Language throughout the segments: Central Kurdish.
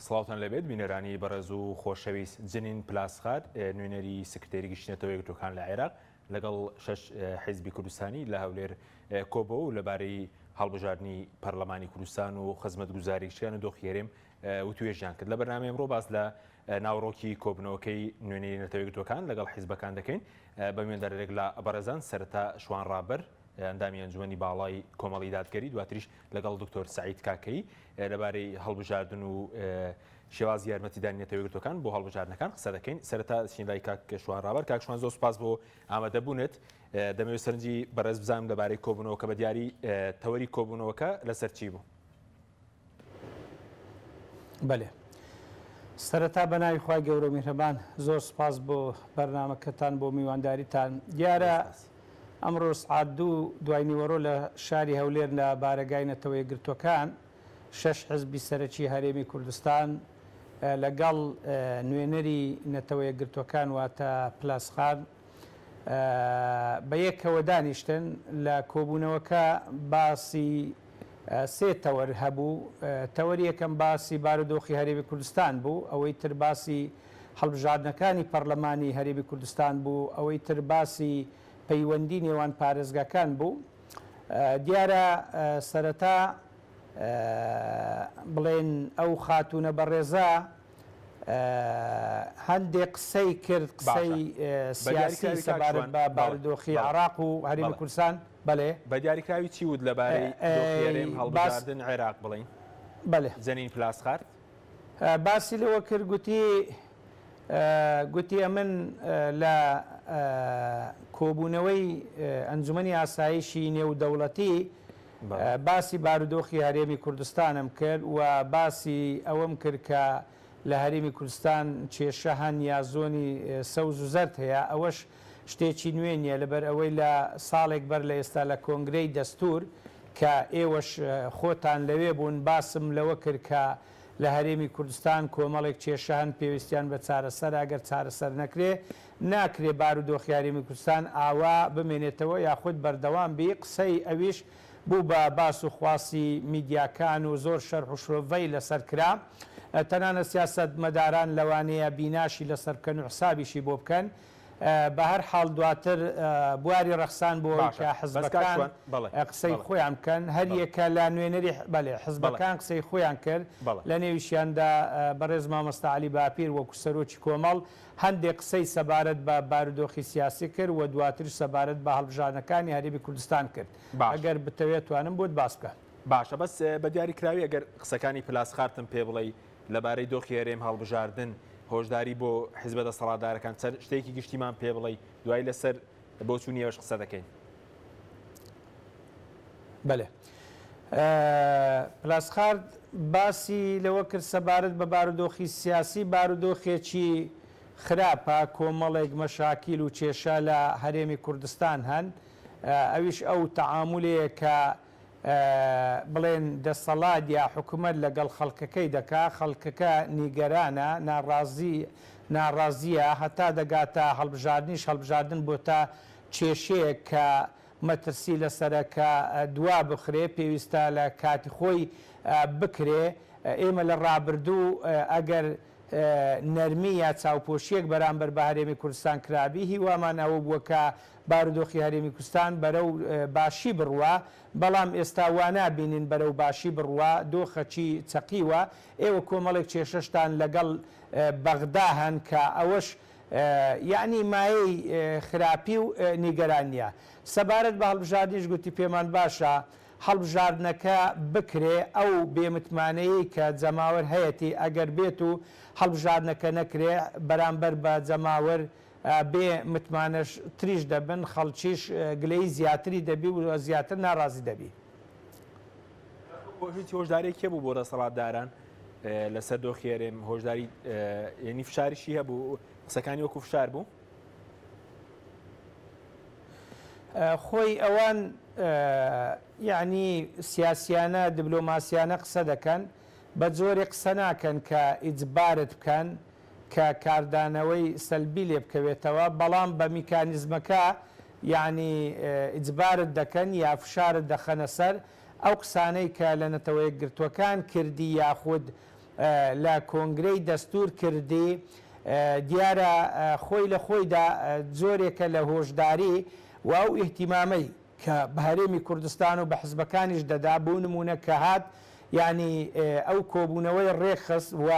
سڵاوتان لەبێت بینەرانی بەڕێز و خۆشەویست جنین پلاسخار نوێنەری سکرتێری گشتێتەوە یەکگرتوەکان لە عێراق لەگەڵ 6 حیزبی کوردستانی لە هەولێر کۆبەوە و لەبارەی هەڵبژاردننی پەرلەمانی کوردستان و خزمەتگوزاریشتیان و دۆخێرێم وتوێژیان کرد. لە بەرنامەی ئەمڕۆ باس لە ناوڕۆکی کۆبنەوەکەی نوێنەری نەتەوە یەکگرتوەکان لەگەڵ حیزبەکان دەکەین. بە میێندارێک لە بەڕێزان سەرەتا شوان ڕابەر ئەندامی ئەنجومەنی باڵای کۆمەڵی دادگەری، دواتریش لەگەڵ دکتۆر سعید کاکەی لەبارەی هەڵبژاردن و شێوازی یارمەتیدانی نەتەوە یەکگرتوەکان بۆ هەڵبژاردنەکان قسە دەکەین. سەرەتا چینلای کاک شوان ڕابەر. کاک شوان زۆر سوپاس بۆ ئامادەبوونت. دەمەوێت سەرنجی بەڕێز بزانم لەبارەی کۆبوونەوە کە بە دیاری تەوەری کۆبوونەوەکە لەسەر چی بوو؟ بەێ سەرەتا بە ناوی خوای گەورە و میهرەبان زۆر سپاس بۆ بەرنامەکەتان بۆ میوانداریتان. دیارە ئەمڕۆ سعات دوای نیوەڕۆ لە شاری هەولێر لە بارەگای نەتەوە یەکگرتوەکان 6 حیزبی سەرەکی هەرێمی کوردستان لەگەڵ نوێنەری نەتەوە یەکگرتوەکان واتە پلاسخان بە یەکەوە دانیشتن لە کۆبوونەوەکە. باسی سێ تەوەر هەبوو. تەوەری یەکەم باسی بارودۆخی هەرێمی کوردستان بوو، ئەوەی تر باسی هەڵبژاردنەکانی پەرلەمانی هەرێمی کوردستان بوو، ئەوەی تر باسی پەیوەندی نێوان پارێزگاکان بوو. دیارە سەرەتا بڵێن ئەو خاتونە بەڕێزە هەندێک قسەی کرد، قسەی سیاسی سەبارەت بە بارودۆخی عێراق و هەرێمی کوردستان. بەڵێ بە دیاریکراوی چی وت لەبارەی دۆخێرێم هەڵبژاردن عێراق بڵین؟ بەڵێ جەنین پلاسخار باسی لەوە کرد، گوتی ئەمن لە کۆبوونەوەی ئەنجومەنی ئاسایشی نێودەوڵەتی باسی بارودۆخی هەرێمی کوردستانم کرد و باسی ئەوەم کرد کە لە هەرێمی کوردستان کێشە هەن یا زۆنی سەوز و زەرد هەیە. ئەوەش شتێکی نوێ نیە، لەبەر ئەوەی لە ساڵێک بەر لە ئێستا لە کۆنگرەی دەستور کە ئێوەش خۆتان لەوێ بوون باسم لەوە کرد کە لە هەرێمی کوردستان کۆمەڵێک کێشە هەن پێویستیان بە چارەسەر، ئەگەر چارەسەر نەکرێ ناکرێ بارودۆخی هەرێمی کوردستان ئاوا بمێنێتەوە یاخود بەردەوام بی. قسەی ئەویش بوو بە باس و خواسی میدیاکان و زۆر شەرح و شۆڤەی لەسەر کرا. تەنانە سیاسەت مەداران لەوانەیە بیناشی لەسەر بکەن و حسابیشی بۆ بکەن. بە هەر حاڵ دواتر بواری ڕەخسان بۆ کە حزبەکان قسەی خۆیان بکەن. هەر یەکە لە نوێنەری بەڵێ حزبەکان قسەی خۆیان کرد. لە نێویشیاندا بەڕێز مامۆستا عەلی باپیر وەکو سەرۆکی کۆمەڵ هەندێک قسەی سەبارەت بە بارودۆخی سیاسی کرد و دواتر سەبارەت بە هەڵبژاردنەکانی هەرێمی کوردستان کرد. ئەگەر بتەوێت توانم بۆت باس بکەم. باشە، بەس بە دیاریکراوی ئەگەر قسەکانی پلاسخارتم پێ بڵێ لەبارەی دۆخی هەرێم هەڵبژاردن هۆشداری بۆ حیزبە دەسەڵاتدارەکان شتێکی گشتیمان پێ بڵێ دوای لەسەر بۆ چوونیەوەش قسە دەکەین. بەێ پلاسخارد باسی لەوە کرد سەبارەت بە بارودۆخی سیاسی. بارودۆخێکی خراپە، کۆمەڵێک مەشاکیل و کێشە لە هەرێمی کوردستان هەن. ئەویش ئەو تەعامولەیە کە بڵێن دەسەڵات یا حکوومەت لەگەڵ خەڵکەکەی دەکا، خەڵکەکە نیگەرانە، ناڕازیە، هەتا دەگاتە هەڵبژاردنیش هەڵبژاردن بۆ تا کێشەیە کە مەترسی لەسەرەکە دوا بخرێ، پێویستە لە کاتی خۆی بکرێ. ئێمە لە ڕابردوو ئەگەر نەرمی یا چاوپۆشیەک بەرامبەر بە هەرێمی کوردستان کرابی، هیوامان ئەوە بووە کە بارودۆخی هەرێمی کوردستان بەرەو باشی بڕوە، بەڵام ئێستا وانابینین بەرەو باشی بڕوە، دۆخەچی چەقیوە. ئێوە کۆمەڵێک کێشەشتان لەگەڵ بەغدا هەن کە ئەوەش یعنی مایەی خراپی و نیگەرانیە. سەبارەت بە هەڵبژاردنیش گوتی پێمان باشە هەڵبژاردنەکە بکرێ، ئەو بێمتمانەیە کە جەماوەر هەیەی ئەگەر بێت و هەڵبژاردنەکە نەکرێ بەرامبەر بە جەماوەر بێ متمانەش تریش دەبن، خەڵکیش گلەی زیاتری دەبی و زیاتر ناڕازی دەبی. هیچ هۆشدارێکی بوو بۆ دەسەڵاتداران لەسەر دۆخی هەرێم؟ هۆشداری یعنی فشاریشی هەبوو؟ قسەکانی وەکو فشار بوو؟ خۆی ئەوان یعنی سیاسیانە دیبلۆماسیانە قسە دەکەن، بە جۆرێک قسە ناکەن کە ئیجبارت بکەن کە کاردانەوەی سەلبی لێ بکەوێتەوە، بەڵام بە میکانیزمەکە یعنی ئیجبارت دەکەن یا فشارت دەخەنە سەر ئەو قسانەی کە لە نەتەوە یەکگرتوەکان کردی یاخود لە کۆنگرەی دەستور کردی دیارە خۆی لە خۆیدا زۆرێکە لە هۆشداری و ئەو ئیحتیمامەی کە بە هەرێمی کوردستان و بە حزبەکانیش دەدا بوو نمونە کە هات یعنی ئەو کۆبوونەوەی ڕێخست و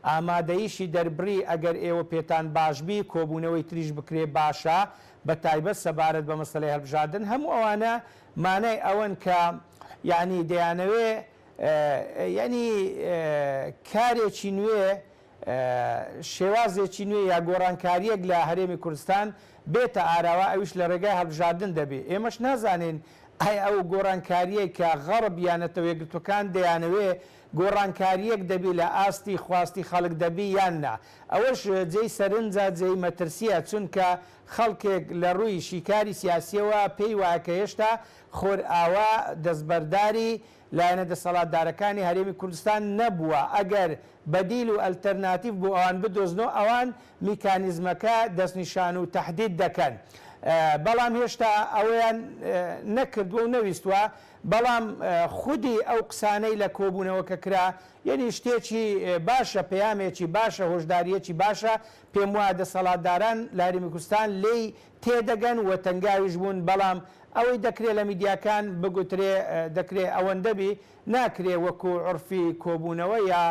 ئامادەیشی دەربڕی ئەگەر ئێوە پێتان باشبی کۆبوونەوەی تریش بکرێ باشە بە تایبەت سەبارەت بە مەسەلەی هەڵبژاردن هەموو ئەوانە مانای ئەوەن کە یعنی دەیانەوێ یعنی کارێکی نوێ شێوازێکی نوێ یا گۆڕانکاریەک لە هەرێمی کوردستان بێتە ئاراوە ئەویش لە ڕێگای هەڵبژاردن دەبێت ئێمەش نازانین ئایا ئەو گۆڕانکاریە کە غەڕب یانەتەوە یەکگرتوەکان دەیانەوێ گۆڕانکاریەک دەبی لە ئاستی خواستی خەڵک دەبی یان نا ئەوەش جێی سەرنجە جێی مەترسیە چونکە خەڵکێک لە ڕووی شیکاری سیاسیەوە پێی وایە هێشتا خۆر ئاوا دەستبەرداری لایەنە دەسەڵاتدارەکانی هەرێمی کوردستان نەبووە ئەگەر بەدیل و ئەلتەرناتیڤ بۆ ئەوان بدۆزنەوە ئەوان میکانیزمەکە دەستنیشان و تەحدید دەکەن بەڵام هێشتا ئەویان نەکردووە و نەویستوە بەڵام خودی ئەو قسانەی لە کۆبوونەوەکە کرا یعنی شتێکی باشە پەیامێکی باشە هۆشداریەکی باشە پێم وایە دەسەڵاتداران لە هەرێمی کوردستان لێی تێدەگەن و تەنگاویش بوون بەڵام ئەوەی دەکرێت لە میدیاکان بگوترێ دەکرێت ئەوەندەبی ناکرێ وەکو عرفی کۆبوونەوە یا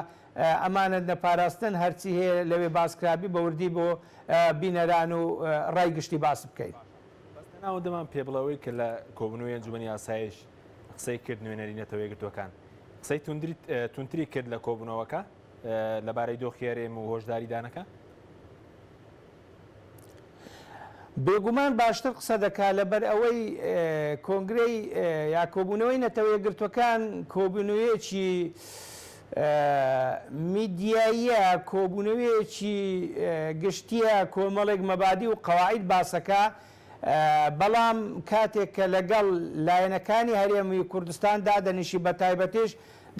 ئەمانە نەپاراستن هەرچی هەیە لەوێ باسکرابی بەوردی بۆ بینەران و ڕای گشتی باس بکەیت بەستەناوە دەمان پێ بڵەوەی کە لە کۆبوونەوەی ئەنجومەنی یاسایش قسەی کرد نوێنەری نەتەوە یەکگرتوەکان قسەی تونتری کرد لە کۆبوونەوەکە لەبارەی دۆخی هەرێم و هۆشداری دانەکە بێگومان باشتر قسە دەکات لەبەر ئەوەی کۆنگرەی یا کۆبوونەوەی نەتەوە یەکگرتوەکان کۆبوونەوەیەکی میدیاییە کۆبوونەوەیەکی گشتیە کۆمەڵێک مەبادی و قەواعید باسەکە بەڵام کاتێک کە لەگەڵ لایەنەکانی هەرێمی کوردستان دادەنیشی بە تایبەتیش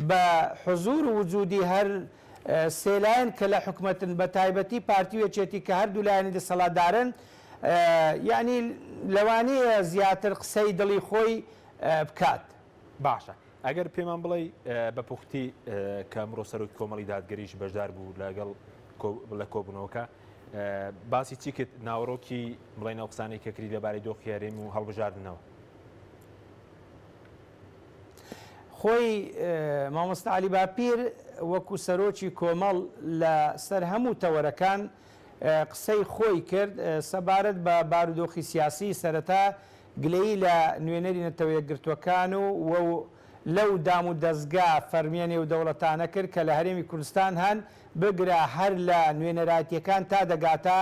بە حزور و وجودی هەر سێلایەن کە لە حکومەتن بە تایبەتی پارتیوێکێتی کە هەردوو لایەنی دەسەڵاتدارن یعنی لەوانەیە زیاتر قسەی دڵی خۆی بکات باشە ئەگەر پێمان بڵێ بە پوختی کە ئەمڕۆ سەرۆکی کۆمەڵی دادگەریش بەشدار بوو لەگەڵ لە کۆبوونەوەکە باسی چی کرد ناوڕۆکی بڵێنەوە قسانەی کە کردی لەبارەی دۆخی هەرێم و هەڵبژاردنەوە خۆی مامۆستا عەلی باپیر وەکو سەرۆکی کۆمەڵ لە سەر هەموو تەوەرەکان قسەی خۆی کرد سەبارەت بە بارودۆخی سیاسی سەرەتا گلەیی لە نوێنەری نەتەوە یەکگرتوەکان و لەو دام و دەستگا فەرمیێنێ و دەوڵەتانە کرد کە لە هەرێمی کوردستان هەن بگرە هەر لە نوێنەراتیەکان تا دەگاتە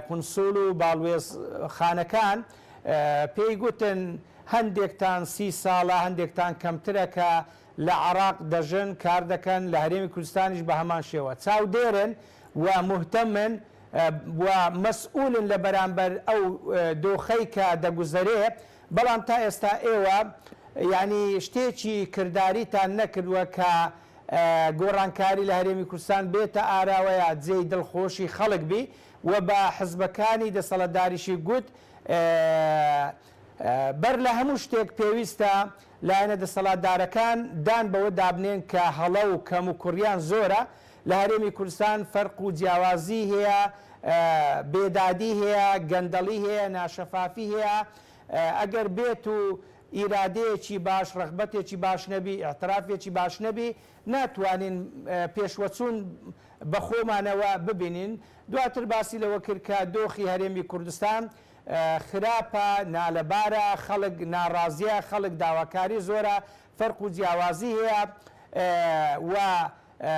قونسوڵ و باڵوێز خانەکان پێی گوتن هەندێکتان 30 ساڵە هەندێکتان کەمترە کە لە عێراق دەژن کار دەکەن لە هەرێمی کوردستانیش بە هەمان شێوە چاودێرن و مهتەمن و مەسئولن لە بەرامبەر ئەو دۆخەی کە دەگوزەرێ بەڵام تا ئێستا ئێوە یعنی شتێکی کرداریتان نەکردووە کە گۆڕانکاری لە هەرێمی کوردستان بێتە ئاراوەیە جێی دڵخۆشی خەڵک بی و بە حزبەکانی دەسەڵاتداریشی گوت بەر لە هەموو شتێک پێویستە لایەنە دەسەڵاتدارەکان دان بەوە دابنێن کە هەڵە و کەم و کوڕیان زۆرە لە هەرێمی کوردستان فەرق و جیاوازی هەیە بێدادی هەیە گەندەڵی هەیە ناشەفافی هەیە ئەگەر بێت و ئیرادەیەکی باش ڕغبەتێکی باش نەبی ئەعترافێکی باش نەبی ناتوانین پێشوەچوون بە خۆمانەوە ببینین دواتر باسی لەوە کرد کە دۆخی هەرێمی کوردستان خراپە نالەبارە خەڵک ناڕازیە خەڵک داواکاری زۆرە فەرق و جیاوازی هەیە و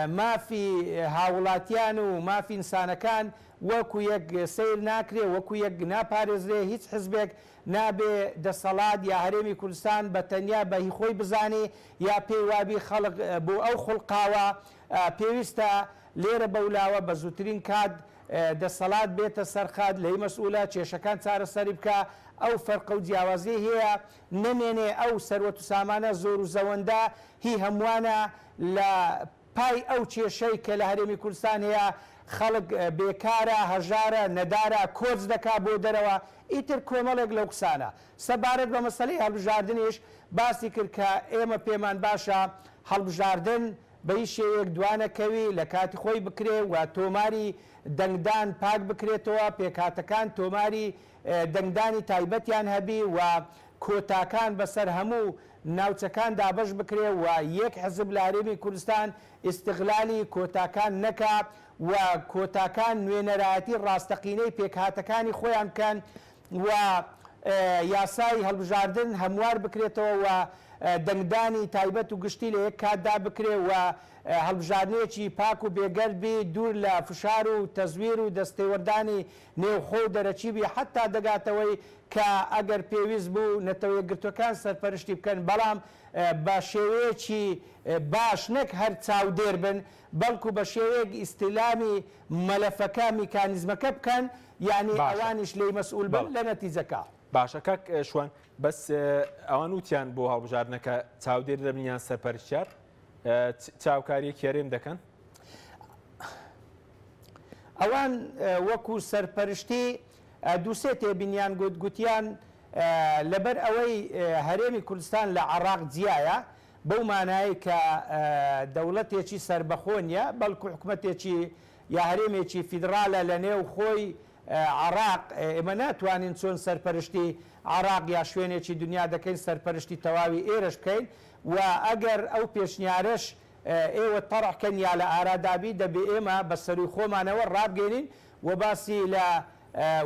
مافی هاوڵاتیان و مافی ئینسانەکان وەکو یەک سیر ناکرێ وەکو یەک ناپارێزرێ هیچ حزبێک نابێ دەسەڵات یا هەرێمی کوردستان بە تەنیا بە هی خۆی بزانێ یا پێی وابی خەڵک بۆ ئەو خوڵقاوە پێویستە لێرە بەولاوە بە زووترین کات دەسەڵات بێتە سەرخات لەی مەسئولە کێشەکان چارەسەری بکە ئەو فەرقە و جیاوازی هەیە نەمێنێ ئەو سەروەت و سامانە زۆر و زەوەندە هی هەمووانە لە پای ئەو کێشەی کە لە هەرێمی کوردستان هەیە خەڵک بێکارە هەژارە نەدارە کۆچ دەکا بۆ دەرەوە ئیتر کۆمەڵێک لەو قسانە سەبارەت بە مەسەلەی هەڵبژاردنیش باسی کرد کە ئێمە پێمان باشە هەڵبژاردن بەی شێوەیەک دوانەکەوی لە کاتی خۆی بکرێ و تۆماری دەنگدان پاک بکرێتەوە، پێکاتەکان تۆماری دەنگدانی تایبەتیان هەبی و کۆتاکان بەسەر هەموو ناوچەکان دابش بکرێ و یەک حزب لە هەرێمی کوردستان ئیستیغلالی کۆتاکان نەکا و کۆتاکان نوێنەرایەتی ڕاستەقینەی پێکهاتەکانی خۆیان بکەن و یاسای هەڵبژاردن هەموار بکرێتەوە و دەنگدانی تایبەت و گشتی لە یەک کاتدا بکرێ و هەڵبژاردنێکی پاک و بێگەربی دوور لە فشار و تەزویر و دەستێوەردانی نێوخۆ و دەرەچیبی حتا دەگاتەوەی کە ئەگەر پێویست بوو نەتەوەیەکگرتوەکان سەرپەرشتی بکەن، بەڵام بە شێوەیەکی باش نەک هەر چاودێر بن، بەڵکو بە شێوەیەک ئیستیلامی مەلەفەکە میکانیزمەکە بکەن، یعنی ئەوانیش لێی مەسئول بن لە نەتیجەکە. باشە کاک شوان، بەس ئەوان وتیان بۆ هەڵبژاردنەکە چاودێر دەبنیان سەرپەرشتیار چاوکاریەکی هەرێم دەکەن؟ ئەوان وەکو سەرپەرشتی دووسێ تێبینیان گوتیان لەبەر ئەوەی هەرێمی کوردستان لە عێراق جیایە، بەو مانایی کە دەوڵەتێکی سربەخۆ نیە، بەڵکو حکوومەتێکی یا هەرێمێکی فیدراالە لە نێو خۆی عێراق، ئێمە ناتوانین چۆن سەرپەرشتی عێراق یا شوێنێکی دنیا دەکەین سەرپەرشتی تەواوی ئێرەش بکەین و ئەگەر ئەو پێشنیارش ئێوە تەڕحکەن یا لە ئارادابی دەبێ ئێمە بە سەروی خۆمانەوە ڕابگەینین و باسی لە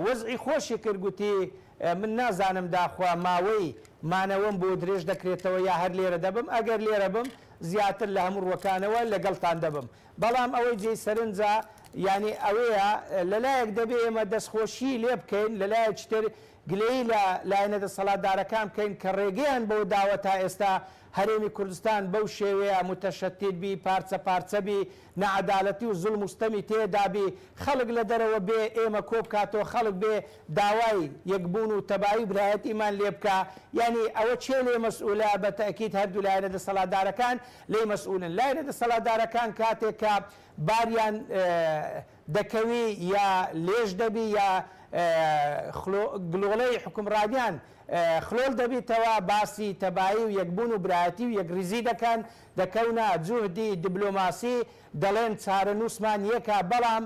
وەزعی خۆشی کردگوتی من نازانم داخوا ماوەی مانەوەم بۆ درێژ دەکرێتەوە یا هەر لێرە دەبم، ئەگەر لێرە بم زیاتر لە هەموو ڕوەکانەوە لەگەڵتان دەبم، بەڵام ئەوەی جێی سەرنجە ینی ئەوەیە لەلایەک دەبێ ئێمە دەستخۆشی لێ بکەین، لەلایەک تر گلەی لە لایەنە دەسەڵاتدارەکان بکەین کە ڕێگەیان بۆ داوە تا ئێستا هەرێمی کوردستان بەو شێوەیە متەشەدید بی، پارچە پارچە بی، نەعەدالەتی و زوڵم و ستەمی تێدا بی، خەڵک لە دەرەوە بێ ئێمە کۆ بکاتەوە، خەڵک بێ داوای یەکبوون و تەبایی برایەتیمان لێ بکە، ینی ئەوە چێ لێ مەسئولە؟ بە تەئکید هەردوو لایەنە دەسەڵاتدارەکان لێ مەسئولن. لایەنە دەسەڵاتدارەکان کاتێک کە باریان دەکەوی یا لێژ دەبی یا گلۆڵەی حکومڕانیان خلۆل دەبێتەوە، باسی تەبایی و یەکبوون و برایەتی و یەکریزی دەکەن، دەکەونە جوهدی دیبلۆماسی، دەڵێن چارەنووسمان یەکە، بەڵام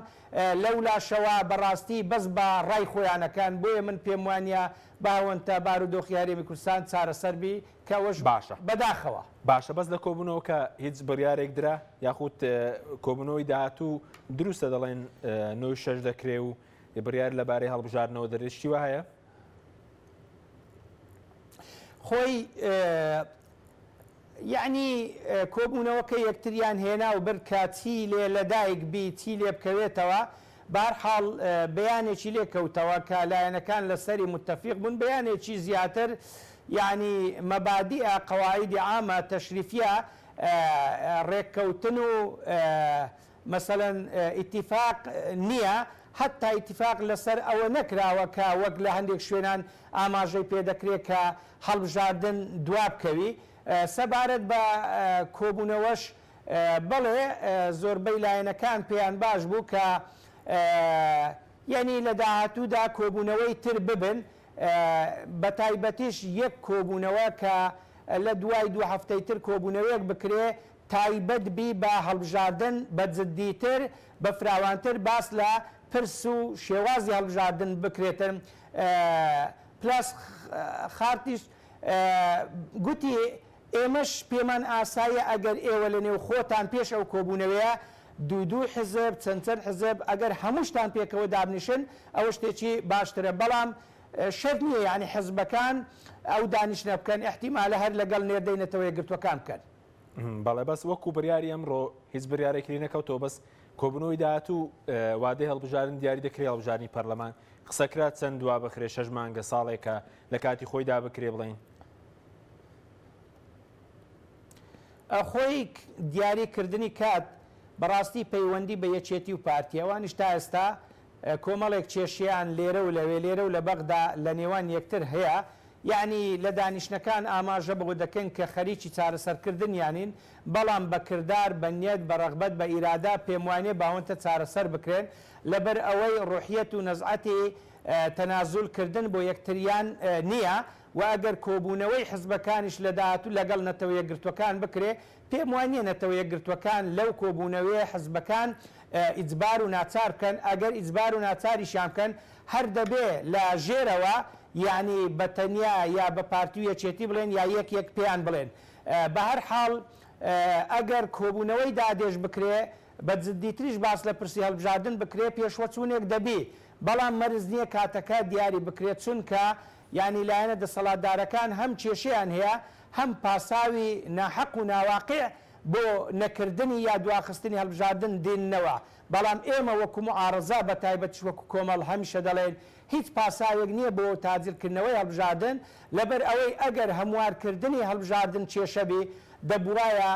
لەولاشەوە بەڕاستی بەس بە ڕای خۆیانەکان. بۆیە من پێم وانە باوەندە بارودۆخی هەرێمی کوردستان چارەسەربی کەەوەش باشە بەداخەوە. باشە، بەس لە کۆبوونەوە کە هیچ بڕیارێک درا یاخود کۆبوونەوەی داهاتوو دروستە دەڵێن 9 دەکرێ و بڕیار لەبارەی هەڵبژاردنەوە دەرێشتی وە هەیە؟ خۆی یعنی کۆبوونەوەکە یەکتریان هێنا و بەرکە چی لێ لەدایک بی چی لێ بکەوێتەوە، بەهەرحاڵ بەیانێکی لێکەوتەوە کە لایەنەکان لەسەری متتەفیق بوون، بەیانێکی زیاتر یعنی مەبادیئە قەواعیدی عامە تەشریفیە ڕێککەوتن و مەسەلەن ئیتیفاق نییە، حتا ئیتیفاق لەسەر ئەوە نەکراوە کە وەک لە هەندێک شوێنان ئاماژەی پێدەکرێت کە هەڵبژاردن دوا بکەوی. سەبارەت بە کۆبوونەوەش بەڵێ زۆربەی لایەنەکان پێیان باش بوو کە یعنی لە داهاتوودا کۆبوونەوەی تر ببن، بە تایبەتیش یەک کۆبوونەوە کە لە دوای 2 هەفتەی تر کۆبوونەوەیەک بکرێ تایبەت بی بە هەڵبژاردن بە جددیتر بە فراوانتر، باس لە پرس و شێوازی هەڵبژاردن بکرێتن. پلاس خارتیش گوتی ئێمەش پێمان ئاسایە ئەگەر ئێوە لە نێو خۆتان پێش ئەو کۆبوونەوەیە دوو حزب چەند حزب ئەگەر هەمووشتان پێکەوە دابنیشن ئەوە شتێکی باشترە، بەڵام شەرت نییە یعنی حزبەکان ئەو دانیشتە بکەن، احتیمالە هەر لەگەڵ نێردەینەتەوە یەکگرتوەکان بکەن. بەڵێ بەس وەکو بڕیاری ئەمڕۆ هیچ بڕیارێکی نەکەوتەوە، بەس کۆبوونەوەی داهاتوو وادەی هەڵبژاردن دیاری دەکرێت، هەڵبژاردنی پەرلەمان قسەکرات چەند دوا بخرێ 6 مانگە ساڵێکە لە کاتی خۆیدا بکرێ بڵین. خۆی دیاریکردنی کات بەڕاستی پەیوەندی بە یەکێتی و پارتیەوانیش تا ئێستا کۆمەڵێک کێشیان لێرە و لەوێ لێرە و لە بەغدا لە نێوان یەکتر هەیە، یعنی لە دانیشتەکان ئاماژە بۆ دەکەن کە خەریکی چارەسەرکردن یانین، بەڵام بە کردار بە نیەت بە ڕەغبەت بە ئیرادا پێم وانێ باوەندە چارەسەر بکرێن، لەبەر ئەوەی ڕوحیەت و نەزعەتی تەنازولکردن بۆ یەکتریان نییە، و ئەگەر کۆبوونەوەی حزبەکانیش لە داهاتوو لەگەڵ نەتەوە یەکگرتوەکان بکرێ پێم وانە نەتەوە یەکگرتوەکان لەو کۆبوونەوەی حزبەکان ئیجبار و ناچار بکەن ئەگەر ئیجبار و ناچاریشان بکەن هەر دەبێ لە ژێرەوە یعنی بەتەنیا یا بە پارتی و یەکێتی بڵێن یا یەک پێیان بڵێن بە هەر حاڵ ئەگەر کۆبوونەوەی دادێش بکرێ بە جددیتریش باس لە پرسی هەڵبژاردن بکرێ پێشوەچوونێک دەبێ بەڵام مەرز نییە کاتەکە دیاری بکرێت چونکە ینی لایەنە دەسەڵاتدارەکان هەم کێشەیان هەیە هەم پاساوی ناحەق و ناواقع بۆ نەکردنی یا دواخستنی هەڵبژاردن دێننەوە بەڵام ئێمە وەکو معارەزە بە تایبەتیش وەکو کۆمەڵ هەمیشە دەڵێن هیچ پاساوێک نییە بۆ تاجیلکردنەوەی هەڵبژاردن لەبەر ئەوەی ئەگەر هەموارکردنی هەڵبژاردن کێشەبی دەبووایە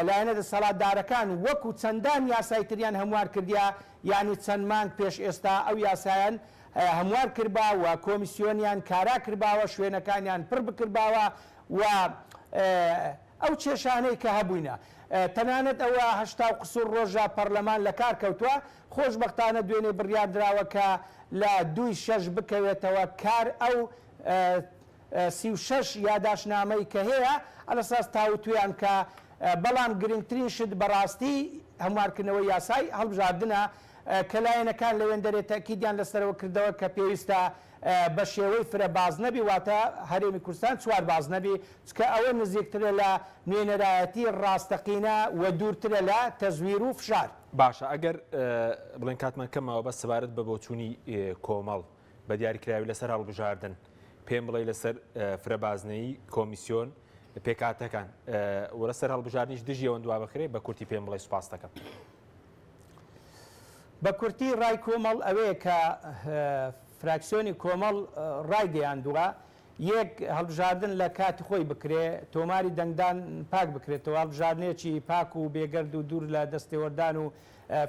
لایەنە دەسەڵاتدارەکان وەکو چەندان یاسای تریان هەموار کردیا یعنی چەند مانگ پێش ئێستا ئەو یاسایان هەموار کردباوە کۆمیسیۆنیان کارا کردباوە شوێنەکانیان پڕ بکردباوە و ئەو کێشانەی کە هەبووینە تەنانەت ئەوە هەشتا و قسوور ڕۆژە پەرلەمان لە کار کەوتووە خۆشبەختانە دوێنێ بڕیاردراوە کە لە 2/6 بکەوێتەوە کار ئەو 36 یاداشنامەی کە هەیە ئەلەساس تاوتویان کە بەڵام گرنگترین شت بەڕاستی هەموارکردنەوەی یاسای هەڵبژاردنە کە لایەنەکان لەوێن دەرێت تاکیدیان لەسەرەوە کردەوە کە پێویستە بە شێوەی فرە باز نەبی واتە هەرێمی کوردستان چوار باز نەبی چکە ئەوە نزیکترە لە نوێنەرایەتی ڕاستەقینە و دوورترە لە تەزویر و فشار. باشە ئەگەر بڵێن کاتمان کەمەوە بە سەبارەت بە بۆچوونی کۆمەڵ بە دیاریکراوی لەسەر هەڵبژاردن پێم بڵێ لەسەر فرە بازنەی کۆمیسیۆن پێکاتەکان وەرە سەر هەڵبژاردنیش دژی ئەوەندوا بخرێ بە کورتی پێم بڵێ سوپاس دەکەم. بە کورتی ڕای کۆمەڵ ئەوەیە کە فراکسیۆنی کۆمەڵ ڕای گەیاندووە یەک هەڵبژاردن لە کاتی خۆی بکرێ تۆماری دەنگدان پاک بکرێتەوە هەڵبژاردنێکی پاک و بێگەرد و دوور لە دەستێوەردان و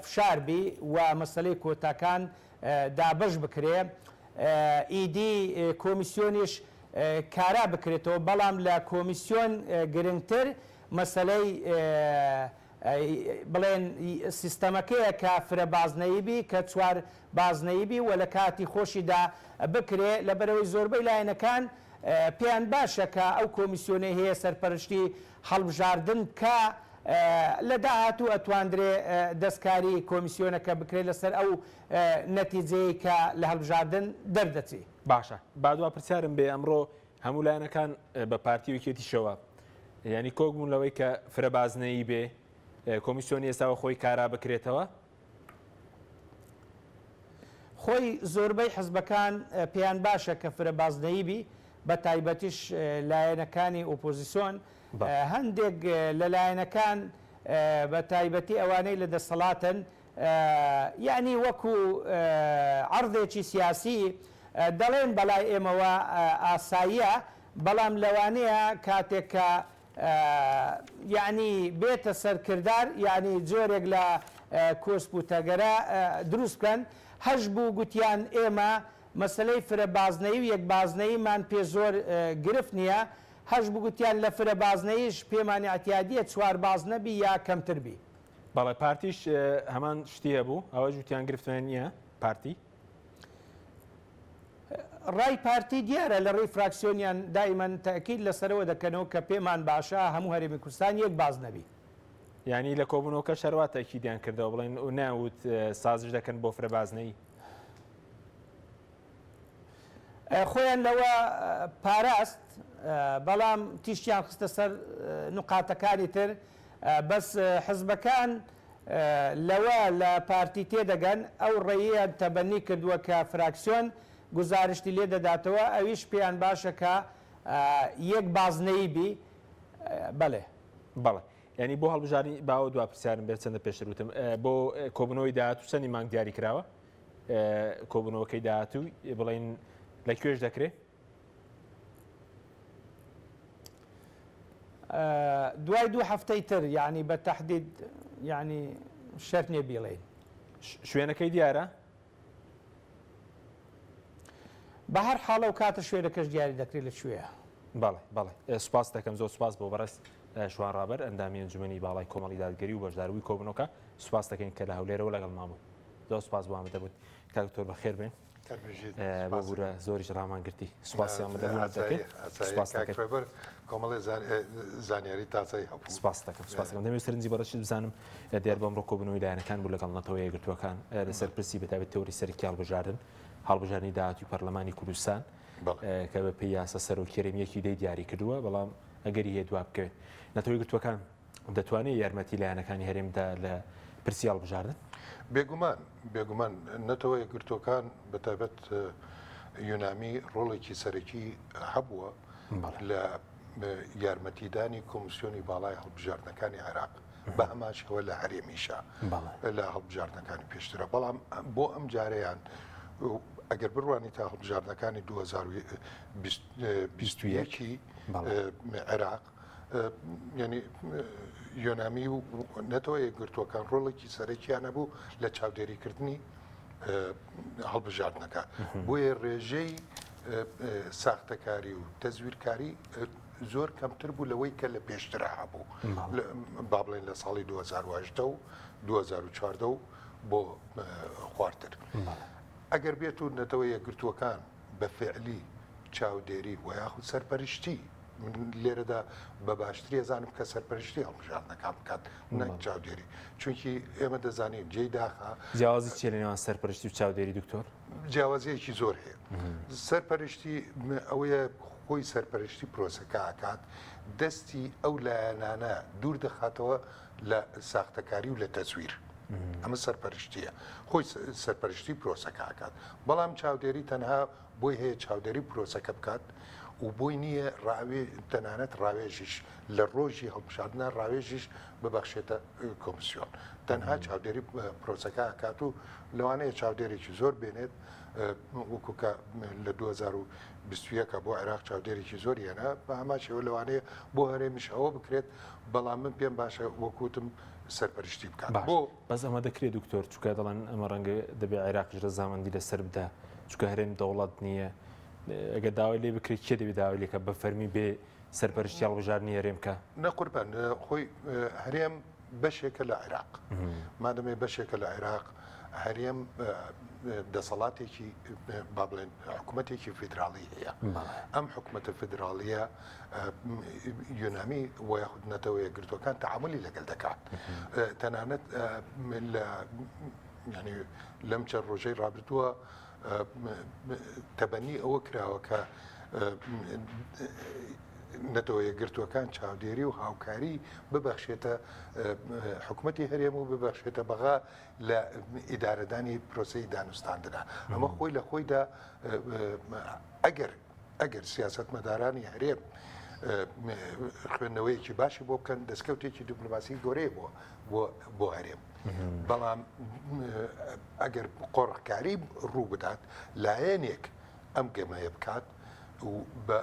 فشاربی و مەسلەی کۆتاکان دابەش بکرێ ئیدی کۆمیسیۆنیش کارا بکرێتەوە بەڵام لە کۆمیسیۆن گرنگتر مەسلەی بڵێن سیستەمەکەیە کە فرە بازنەیبی کە چوار بازنەیبی و لە کاتی خۆشیدا بکرێ لە بەرەوەی زۆربەی لایەنەکان پێیان باشە کە ئەو کۆمیسیۆنەی هەیە سەرپەرشتی هەڵبژاردن کە لە داهاتوو ئەتواندرێ دەستکاری کۆمیسیۆنەکە بکرێت لەسەر ئەو نەتیجەیە کە لە هەڵبژاردن دەردەچی. باشە بادوا پرسیارم بێ ئەمڕۆ هەموو لایەنەکان بە پارتی وکێتیشەوە ینی کۆگبوون لەوەی کە فرە بازنەیی بێ کۆمیسیۆنی ئێستاوە خۆی کارا بکرێتەوە خۆی زۆربەی حزبەکان پێیان باشە کە فرە بازنەیبی بە تایبەتیش لایەنەکانی ئۆپۆزیسیۆن هەندێک لە لایەنەکان بە تایبەتی ئەوانەی لە دەسەڵاتن یعنی وەکو عەرضێکی سیاسی دەڵێن بەلای ئێمەوە ئاساییە بەڵام لەوانەیە کاتێک کە یعنی بێتە سەرکردار یعنی جۆرێک لە کۆسپوتەگەرە دروست بکەن هەش بوو گوتیان ئێمە مەسلەی فرە بازنەی و یەک بازنەیمان پێ زۆر گرفت نییە هەش بگوتیان لە فرە بازنەیش پێمانی ئەتیادیە چوار باز نەبی یا کەمتر بی. بەڵێ پارتیش هەمان شتی هەبوو ئەوە جوتیان گرفتوێن نییە پارتی ڕای پارتی دیارە لە ڕێی فراکسیۆنیان دایمەن تاکید لەسەرەوە دەکەنەوە کە پێمان باشە هەموو هەرێمی کوردستان یەک باز نەبی. ینی لە کۆبوونەوەکە شەروات تاکیدیان کردەوە بڵێن و ناوت سازش دەکەن بۆ فرە بازنەی خۆیان لەوە پاراست بەڵام تیشتیان خستە سەر نقاتەکانی تر بەس حزبەکان لەوە لە پارتی تێدەگەن ئەو ڕێیە تەبەنی کردووە کە فراکسیۆن گزارشتی لێ دەداتەوە ئەویش پێیان باشە کە یەک بازنەیبی بەڵێ بەڵێ ینی بۆ هەڵبژارنی باوە دوا پرسیارم بێت چەندە پێشتر وتم بۆ کۆبوونەوەی داهاتوو چەندی مانگ دیاری کراوە کۆبوونەوەکەی داهاتوو بڵێن لەکوێش دەکرێت دوای دوو هەفتەی تر یعنی بە تەحدید یعنی شەرت نییە بیڵێن شوێنەکەی دیارە بە هەر حاڵە و کاتە شوێنەکەش دیاری دەکرێت لە کوێیە. بەڵێ بەڵێ سوپاس دەکەم زۆر سوپاس بۆ بەڕست شوان ڕابەر ئەندامی ئەنجومەنی باڵای کۆمەڵی دادگەری و بەشداروی کۆبوونەوەکە سوپاس دەکەین کە لە هەولێرەوە لەگەڵ مابوون زۆر سوپاس بۆ ئامادە بوویت کاکتۆر بەخێر بێن. بۆ بورە زۆریش ڕامان گرتی سوپاسیان بدەمونە دەکەیت کاکفێبەر کۆمەڵی زانیاری تازای هەبوو سپاس دەکەم دەمێت سەرنجی بەڕەشت بزانم دیار بەم ڕۆکۆبنەوەی لایەنەکان بوو لەگەڵ نەتەوە یەکگرتووەکان لەسەر پرسی بەتابێت تەوری سەرکی هەڵبژاردننی داهاتوی پەرلەمانی کوردستان کە بە پێی یاسا سەر و کێرەمیەکی دەی دیاری کردووە بەڵام ئەگەری هەیە دوا بکەوێت نەتەوەی گرتوەکان دەتوانێت یارمەتی لایەنەکانی هەرێمدا لە پرسی هەڵبژاردن بێگومان نەتەوە یەکگرتوەکان بەتابەت یۆنامی ڕۆڵێکی سەرەکی هەبووە لە یارمەتیدانی کۆمسیۆنی باڵای هەڵبژاردنەکانی عێراق بە هەماشەوە لە هەرێمیشە لە هەڵبژاردنەکانی پێشترە بەڵام بۆ ئەم جارەیان ئەگەر بڕوانی تا هەڵبژاردنەکانی 2021 عێراق ینی یۆنامی و نەتەوە یەکگرتوەکان ڕۆڵێکی سەرەکییان هەبوو لە چاودێریکردنی هەڵبژاردنەکە بۆیە ڕێژەی ساختەکاری و تەزویرکاری زۆر کەمتر بوو لەوەی کە لە پێشترە هەبوو با بڵێن لە ساڵی 2010 و 2014 و بۆ خواردتر ئەگەر بێت و نەتەوە یەکگرتوەکان بە فعلی چاودێری و یاخود سەرپەرشتی من لێرەدا بە باشتری ئەزانم کە سەرپەرشتی هەڵبژاردنەکان بکات نەک چاودێری چونکی ئێمە دەزانین جێی داخە جیاوازی چێ لە نێوان سەرپەرشتی و چاودێری دکتۆر جیاوازیەکی زۆر هەیە سەرپەرشتی ئەوەیە خۆی سەرپەرشتی پرۆسەکە ئاکات دەستی ئەو لایەنانە دوور دەخاتەوە لە ساختەکاری و لە تەزویر ئەمە سەرپەرشتیە خۆی سەرپەرشتی پرۆسەکە ئاکات بەڵام چاودێری تەنها بۆی هەیە چاودێری پرۆسەکە بکات و بۆی نییە تەنانەت ڕاوێژیش لە ڕۆژی هەڵبژاردنە ڕاوێژیش ببەخشێتە کۆمسیۆن تەنها چاودێری پرۆسەکە ئاکات و لەوانەیە چاودێرێکی زۆر بێنێت وەکوکە لە 2021 بۆ عێراق چاودێرێکی زۆر هێنا بە هەماشەوە لەوانەیە بۆ هەرێمیش ئەوە بکرێت بەڵام من پێم باشە وەکوتم سەرپەرشتی بکات بۆ بەس ئەمە دەکرێت دکتۆر چکە دەڵێن ئەمە ڕەنگە دەبێت عێراقیش ڕەزامەندی لەسەر بدا چکە هەرێم دەوڵەت نییە ئەگە داوای لێ بکرێت کێ دەبێت داوای لێکە بە فەرمی بێ سەرپەرشتی هەڵبژاردننی هەرێمکە نەقوربان خۆی هەرێم بەشێکە لە عێراق مادەمێ بەشێکە لە عێراق هەرێم دەسەڵاتێکی با بڵێن حکوومەتێکی فیدراڵی هەیە ئەم حکوومەتە فیدراڵیە یۆنامی و یاخود نەتەوە یەکگرتوەکان تەعاملی لەگەڵ دەکات تەنانەت ینی لەم چەند ڕۆژەی ڕابردووە تەبەنی ئەوە کراوە کە نەتەوە یەکگرتوەکان چاودێری و هاوکاری ببەخشێتە حکوومەتی هەرێم و ببەخشێتە بەغا لە ئیدارەدانی پرۆسەی دانوستاندنا ئەمە خۆی لە خۆیدا ئەگەر سیاسەتمەدارانی هەرێم خوێندنەوەیەکی باشی بۆ بکەن دەستکەوتێکی دیپلۆماسی گەورەی بۆ هەرێم بەڵام ئەگەر قۆڕەکاری ڕوو بدات لایەنێک ئەم گەمەیە بکات و بە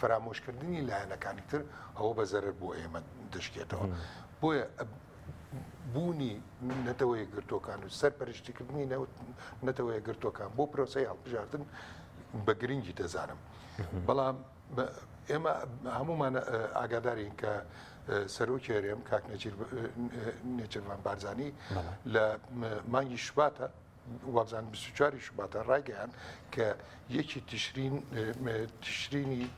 فرامۆشکردنی لایەنەکانی تر ئەوە بە زەرەر بۆ ئێمە دەشکێتەوە بۆیە بوونی نەتەوە یەکگرتوەکان و سەرپەرشتیکردنی نەتەوە یەکگرتوەکان بۆ پرۆسەی هەڵبژاردن بە گرنگی دەزانم بەڵام ئێمە هەمومان ئاگادارین کە سەرۆکی هەرێم کاک نێچیروان بارزانی لە مانگی شوباتە وابزان 24 شوباتە ڕایگەیان کە یەکی تشرینی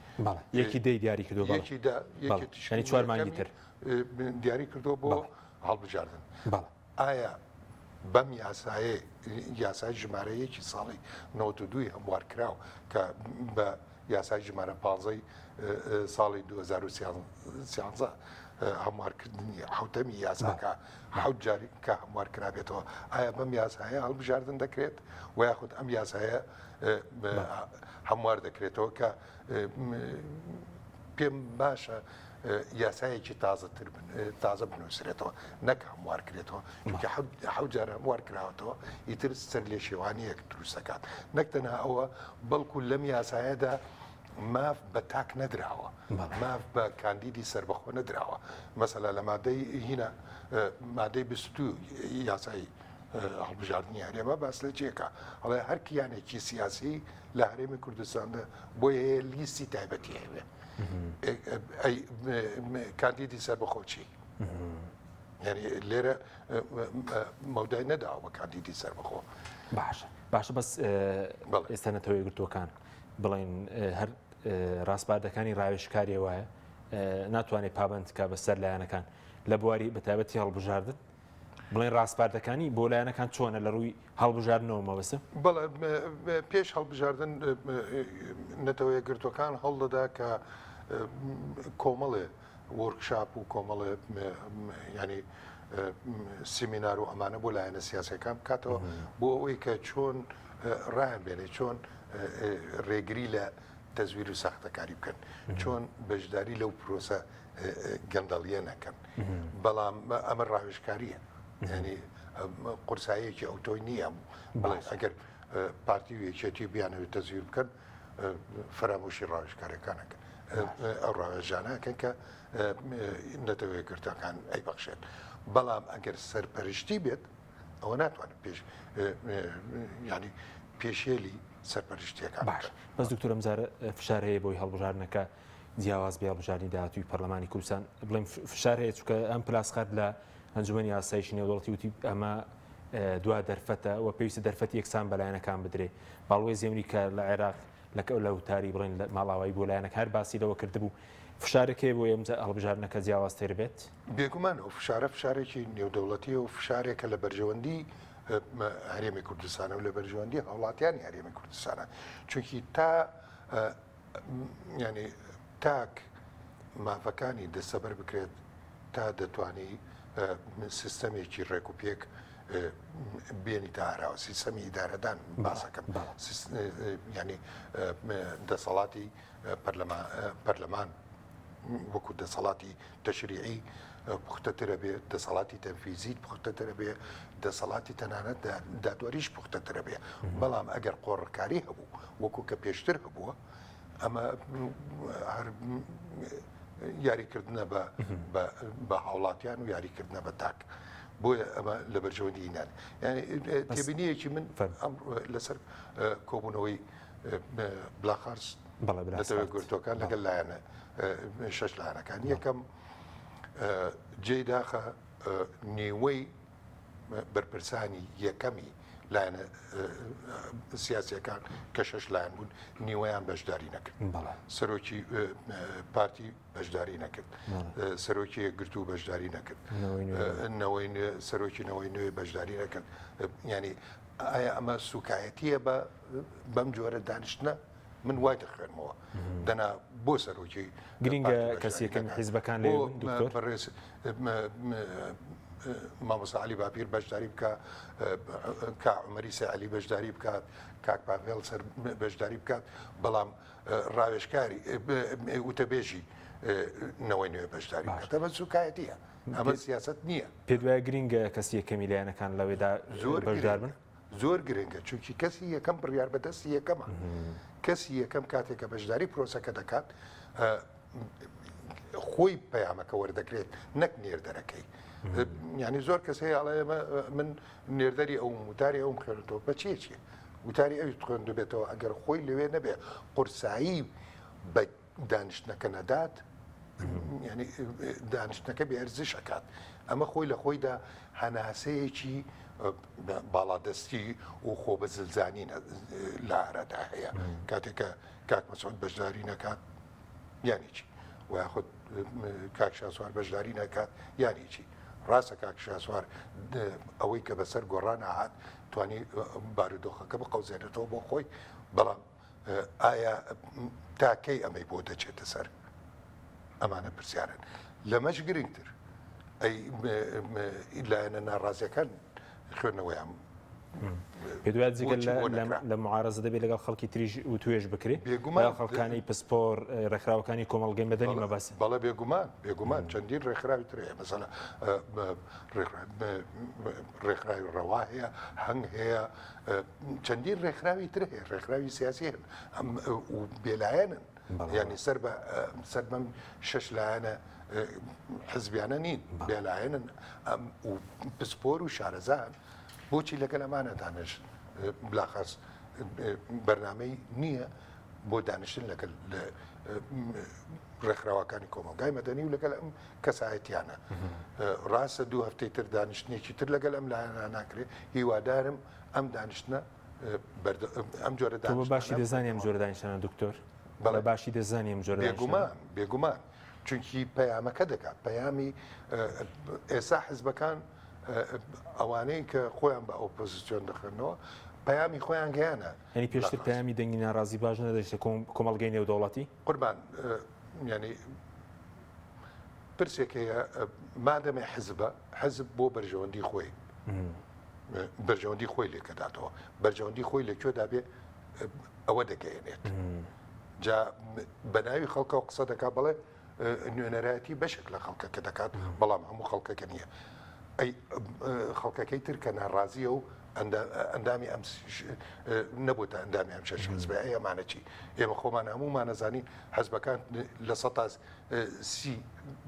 یەکی دەی دیاری کردو یەکی 4 مانگی تر دیاری کردو بۆ هەڵبژاردن ئایا بەم یاسای ژمارەیەکی ساڵی 92 هەموار کراو کە بە یاسای ژمارە 15 ساڵی 2013 هەموارکردنی حوتەمی یاساکە حوت جاری کە هەموار کرابێتەوە ئایا بەم یاسایە هەڵبژاردن دەکرێت و یاخود ئەم یاسایە هەموار دەکرێتەوە کە پێم باشە یاسایەکی تازە بنووسرێتەوە نەک هەموار کرێتەوە چونکە حوت جار هەموار کراوەتەوە ئیتر سەر لێ شێوانیەک دروست دەکات نەک تەنها ئەوە بەڵکو لەم یاسایەدا ماف بە تاک نەدراوە ماف بە کاندیدی سربەخۆ نەدراوە مەسەلا لە مادەی هینە مادەی 22 یاسایی هەڵبژاردننی هەرێمە باس لە جێکە هەڵێ هەر کیانێکی سیاسی لە هەرێمی کوردستاندا بۆی هەیە لیستی تایبەتی هەیە کاندیدی سربەخۆچی یعنی لێرە مەودای نەداوە بە کاندیدی سربەخۆ باشە باشە بەس ئێستا نەتەوەی گرتوەکان بڵێن هەر ڕاستباردەکانی ڕاوێژکاری وایە ناتوانێت پابندکە بەسەر لایەنەکان لە بواری بەتابەتی هەڵبژاردن بڵێن ڕاستباردەکانی بۆ لایەنەکان چۆنە لە ڕووی هەڵبژاردنەوە مەوەسە بەڵێ پێش هەڵبژاردن نەتەوەیە گرتوەکان هەڵدەدا کە کۆمەڵێ وەرکشاپ و کۆمەڵێ ینی سیمینار و ئەمانە بۆ لایەنە سیاسەکان بکاتەوە بۆ ئەوەی کە چۆن ڕایان بێنێ چۆن ڕێگری لە تەزویر و ساختەکاری بکەن چۆن بەشداری لەو پرۆسە گەندەڵیە نەکەن بەڵام ئەمە ڕاوێژکاریە ینی قورساییەکی ئەوتۆی نییە بڵێ ئەگەر پارتی و یەکێتی بیانەوێت تەزویر بکەن فەرامۆشی ڕاوێژکارەکانەکەن ئەو ڕاوێژانەکەن کە نەتەوەیە گرتوەکان ئەیبەخشێت بەڵام ئەگەر سەرپەرشتی بێت ئەوە ناتوانێت ینی پێشێلی سەرپەرشتیەکان باش بەس دکتۆر ئەمجارە فشار هەیە بۆی هەڵبژاردنەکە جیاواز بێ هەڵبژاردننی داهاتووی پەرلەمانی کوردستان بڵێم فشار هەیە چونکە ئەم پلاسخات لە ئەنجومەنی یاسایشی نێودەوڵەتی وتی ئەمە دوا دەرفەتە و پێویستە دەرفەتی یەکسان بەلایەنەکان بدرێ باڵوێ زێمری کە لە عێراق لە وتاری بڵێن ماڵاوایی بۆ لایەنەکە هەر باسی لەوە کردبوو فشارێکێ بۆ ئەم هەڵبژاردنەکە جیاوازتر بێت بێگومانەوە فشارێکی نێودەوڵەتی و فشارێکە لە بەرژەوەندی هەرێمی کوردستانە و لە بەرژەوەندی هەوڵاتیانی هەرێمی کوردستانە چونکی تا ینی تاک مافەکانی دەستەبەر بکرێت تا دەتوانی سیستەمێکی ڕێکوپێک بێنی داراوە سیستەمی ئیدارەدان باسەکەم ینی دەسەڵاتی پەرلەمان وەکو دەسەڵاتی تەشریعی پوختەترە بێ دەسەڵاتی تەنفیزیت پوختەترە بێ دەسەڵاتی تەنانەت دادوەریش پوختەترە بێ بەڵام ئەگەر قۆڕکاری هەبوو وەکو کە پێشتر هەبووە ئەمە هەر یاریکردنە بە هاوڵاتیان و یاریکردنە بە تاک بۆیە ئەمە لە بەرژەوەندی هینان یعنی تێبینیەکی من لەسەر کۆبوونەوەی بلاخارس لەتەوە گرتوەکان لەگەڵ لایەنە شەش لایەنەکان یەکەم جێی داخە نیوەی بەرپرسانی یەکەمی لایەنە سیاسیەکان کە شەش لایەن بوون نیوەیان بەشداری نەکرد سەرۆکی پارتی بەشداری نەکرد سەرۆکی گرتو بەشداری نەکرد سەرۆکی نەوەی نوێ بەشداری نەکرد ینی ئایا ئەمە سوکایەتیە بەم جۆرە دانیشتنە من وای دەخوێنمەوە دەنا بۆ سەرۆکی گرینگە کەسێکم حیزبەکان لێ بەڕێز مامۆستا عەلی باپیر بەشداری بکە کا عومەری سەعەلی بەشداری بکات کاک پاڤێڵ سەر بەشداری بکات بەڵام ڕاوێژکاری وتەبێژی نەوەی نوێ بەشداری بکات ئەمە سوکایەتیە ئەمە سیاست نییە پێ دوای گرینگە کەسی یەکەمی لایەنەکان لەوێدا بەشدار بن زۆر گرنگە چونکی کەسی یەکەم بڕیار بەدەستی یەکەمە کەسی یەکەم کاتێکە بەشداری پرۆسەکە دەکات خۆی پەیامەکە وەردەگرێت نەک نێردەرەکەی ینی زۆر کەس هەیە ئەڵێ من نێردەری ئەو وتاری ئەوم خوێنێتەوە بە چیە وتاری ئەوی خوێندو بێتەوە ئەگەر خۆی لەوێ نەبێ قورسایی بە دانیشتنەکە نەدات ینی دانیشتنەکە بێرزشەکات ئەمە خۆی لە خۆیدا هەناسەیەکی باڵادەستی و خۆ بە زلزانی لە ئارەدا هەیە کاتێککە کاک مەسعود بەشداری نەکات یانی چی و یاخود کاک شاسوار بەشداری نەکات یانی چی ڕاستە کاک شاسوار ئەوەی کە بەسەر گۆڕان هات توانی بارودۆخەکە بقەوزێنێتەوە بۆ خۆی بەڵام ئایا تاکەی ئەمەی بۆ دەچێتە سەر ئەمانە پرسیارن لەمەش گرنگتر ئەی لایەنە ناڕازیەکان خوێندنەوەیان پێدوات جگەل لە معارەزە دەبێت لەگەڵ خەڵکی تریژ و توێژ بکرێت خەڵکانی پسپۆر ڕێکخراوەکانی کۆمەڵگەی مەدەنی مەباسی بەڵێ بێگومان چەندین ڕێکخراوی ترەیە مەسەلا ڕێکخراوی ڕەوا هەیە هەنگ هەیە چەندین ڕێکخراوی تر هەیە ڕێکخراوی سیاسی هەن و بێلایەنن ینی سەر بەم شەش لایەنە حزبیانە نین بێلایەنن و پسپۆر و شارەزان بۆچی لەگەڵ ئەمانە دانیشت بلاخەس بەرنامەی نییە بۆ دانیشتن لەگەڵ ڕێکخراوەکانی کۆمەلگای مەدەنی و لەگەڵ ئەم کەسایەتیانە ڕاستە دوو هەفتەی تر دانیشتێکی تر لەگەڵ ئەم لایەنە ناکرێت هیوادارم ئەم دانیشتنە ئەم جۆرە تۆ بە باشی دەزانانی ئەم جۆرە دانیشتانە دکتۆر بەڵێ. بە باشی دەزانی ئەم جۆرە بێگومان چونکی پەیامەکە دەکات پەیامی ئێستا حزبەکان ئەوانەی کە خۆیان بە ئۆپۆزیسیۆن دەخێنەوە پەیامی خۆیان گەیانە ینی پێشتر پەیامی دەنگی ناڕازی باش نەدەشتە کۆمەڵگەی نێودەوڵەتی قوربان ینی پرسێک هەیە مادەمێ حزب بۆ بەرژەوەندی خۆی بەرژەوەندی خۆی لێکەداتەوە بەرژەوەندی خۆی لەکوێدا بێ ئەوە دەگەیەنێت جا بەناوی خەڵکەوە قسە دەکات بڵێ نوێنەرایەتی بەشێک لە خەڵکەکە دەکات بەڵام هەموو خەڵکەکە نییە ئەی خەڵکەکەی تر کە ناڕازیە و ئەندامی ئەم نەبووتە ئەندامی ئەم شەش حزب ئەمانە چی ئێمە خۆمان هەمومان نەزانین حزبەکان لە 30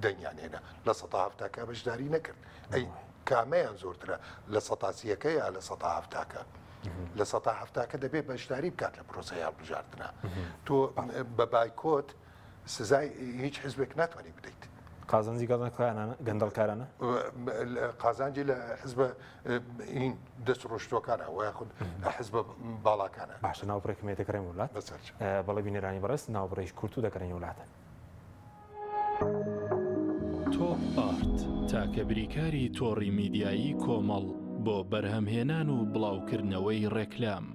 دەنگیانێنە لە 1970 بەشداری نەکرد ئەی کامەیان زۆرترە لە 100 یا لە 170 لە 170 دەبێت بەشداری بکات لە پرۆسەی هەڵبژاردنە تۆ بە بایکۆت سزای هیچ حزبێک ناتوانانی بدەیت قازانجی گەندەڵکارانە قازانجی لە حزبە این دەست ڕۆشتۆکانە و یاخود حزبە باڵاکانە باشە ناوپڕێکمێ دەکەین وڵات بەڵێ بینێرانی بەڕست ناوبڕێژ کورت و دەکەین وڵاتە تۆپ ئارت تاکە بریکاری تۆڕی میدیایی کۆمەڵ بۆ بەرهەمهێنان و بڵاوکردنەوەی ڕێکلام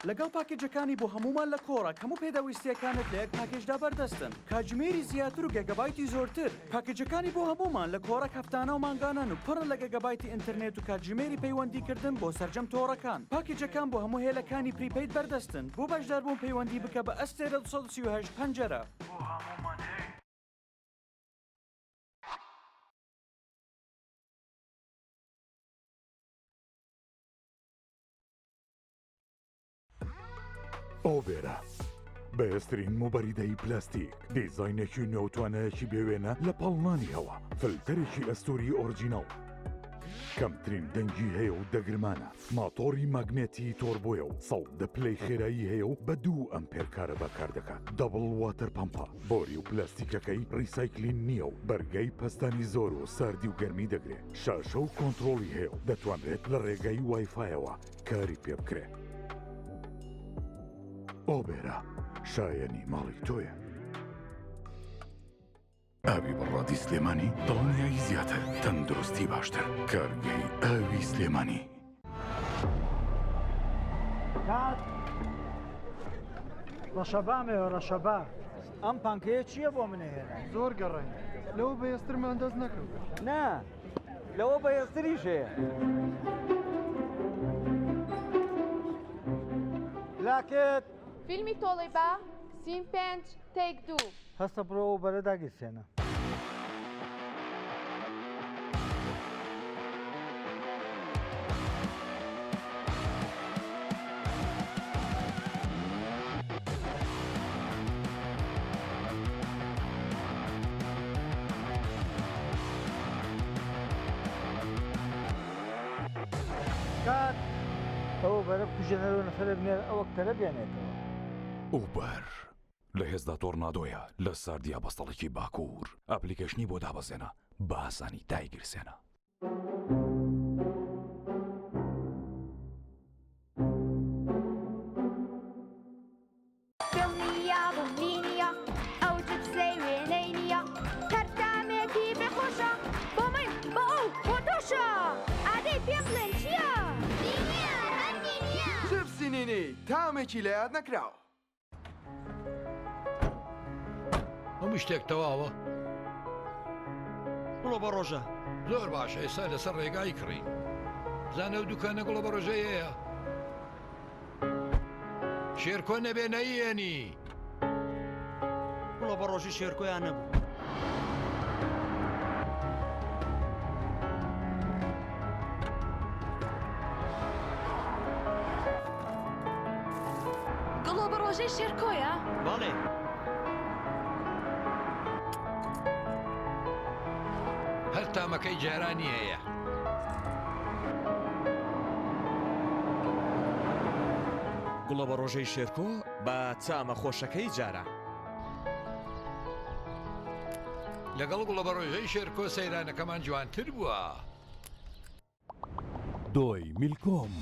لەگەڵ پاکێجەکانی بۆ هەمومان لە کۆڕک هەموو پێداویستیەکانت لە یەک پاکێجدا بەردەستن کاتژمێری زیاتر و گەگەبایتی زۆرتر پاکێجەکانی بۆ هەمومان لە کۆڕک هەفتانە و مانگانان و پڕ لە گەگەبایتی ئینترنێت و کاتژمێری پەیوەندیکردن بۆ سەرجەم تۆڕەکان پاکێجەکان بۆ هەموو هێلەکانی پریپەید بەردەستن بۆ بەشداربوون پەیوەندی بکە بە ئەستێرە 138 پەنجەرە ئۆبێرە بەهێزترین موبەریدەی پلاستیک دیزاینێکی نێوتوانەیەکی بێوێنە لە پەڵنانی هەوە فلتەرێکی ئەستوری ئۆرجینەڵ کەمترین دەنگی هەیە و دەگرمانە ماتۆری ماگنێتی تۆربۆیە و 100 پلەی خێرایی هەیە و بە 2 ئەمپێر کارە بەکار دەکات دەبڵ واتەر پەمپە بۆری و پلاستیکەکەی ڕیسایکلین نییە و بەرگەی پەستانی زۆر و ساردی و گەرمی دەگرێت شاشە و کۆنتترۆلی هەیە و دەتوانرێت لە ڕێگەی وایفایەوە کاری پێ بکرێت ئۆبێرە شایەنی ماڵی تۆیە ئاوی بەڕادی سلێمانی دڵنیایی زیاتر تەندروستی باشتر کارگەی ئاوی سلێمانی ڕەشەبامێ ڕەشەبا ئەم پانکەیە چییە بۆ منەهێنا زۆر گەڕێن لەوە بەهێزترمان دەست نەکەوت نا لەوە بەهێزتریش هەیە لاکێت فیلمی تۆڵی با سیم 5 تێک 2 هەستە بڕۆ بەرە داگیرسێنە کات ئەوە بەرە بکوژێنەرەوە نەفرە بنێر ئەوە کتەرە بێنێتەوە ئوبەر لە هێزدا تۆڕنادۆیە لە ساردیا بەستەڵێکی باکوور ئەپلیکەشنی بۆ دابەزێنە بە ئاسانی دایگیرسێنە دڵنیا بوونینیە ئەو جبسەی وێنەی نییە هەرتامێکی بخۆشە بۆ من بۆ ئەو بۆ تۆشە ئادەی پێ بڵێن چییە؟ چپسی نینی تامێکی لە یاد نەکراوە هەموو شتێک تەواوە بڵۆ بە ڕۆژە زۆر باشە ئێستا لەسەر ڕێگای کڕین زانە و دوکانە گوڵە بە ڕۆژەیەیە شێرکۆ نەبێ نەیێنی بڵۆ بە ڕۆژی شێرکۆیان نەبوو گڵۆ بە ڕۆژەی شێرکۆیە؟ باڵێ هەر تامەکەی جارانی هەیە گوڵە بە ڕۆژەی شێرکۆ بە چامە خۆشەکەی جارە لەگەڵ گوڵە بە ڕۆژەی شێرکۆ سەیرانەکەمان جوانتر بووە دۆی میلکۆم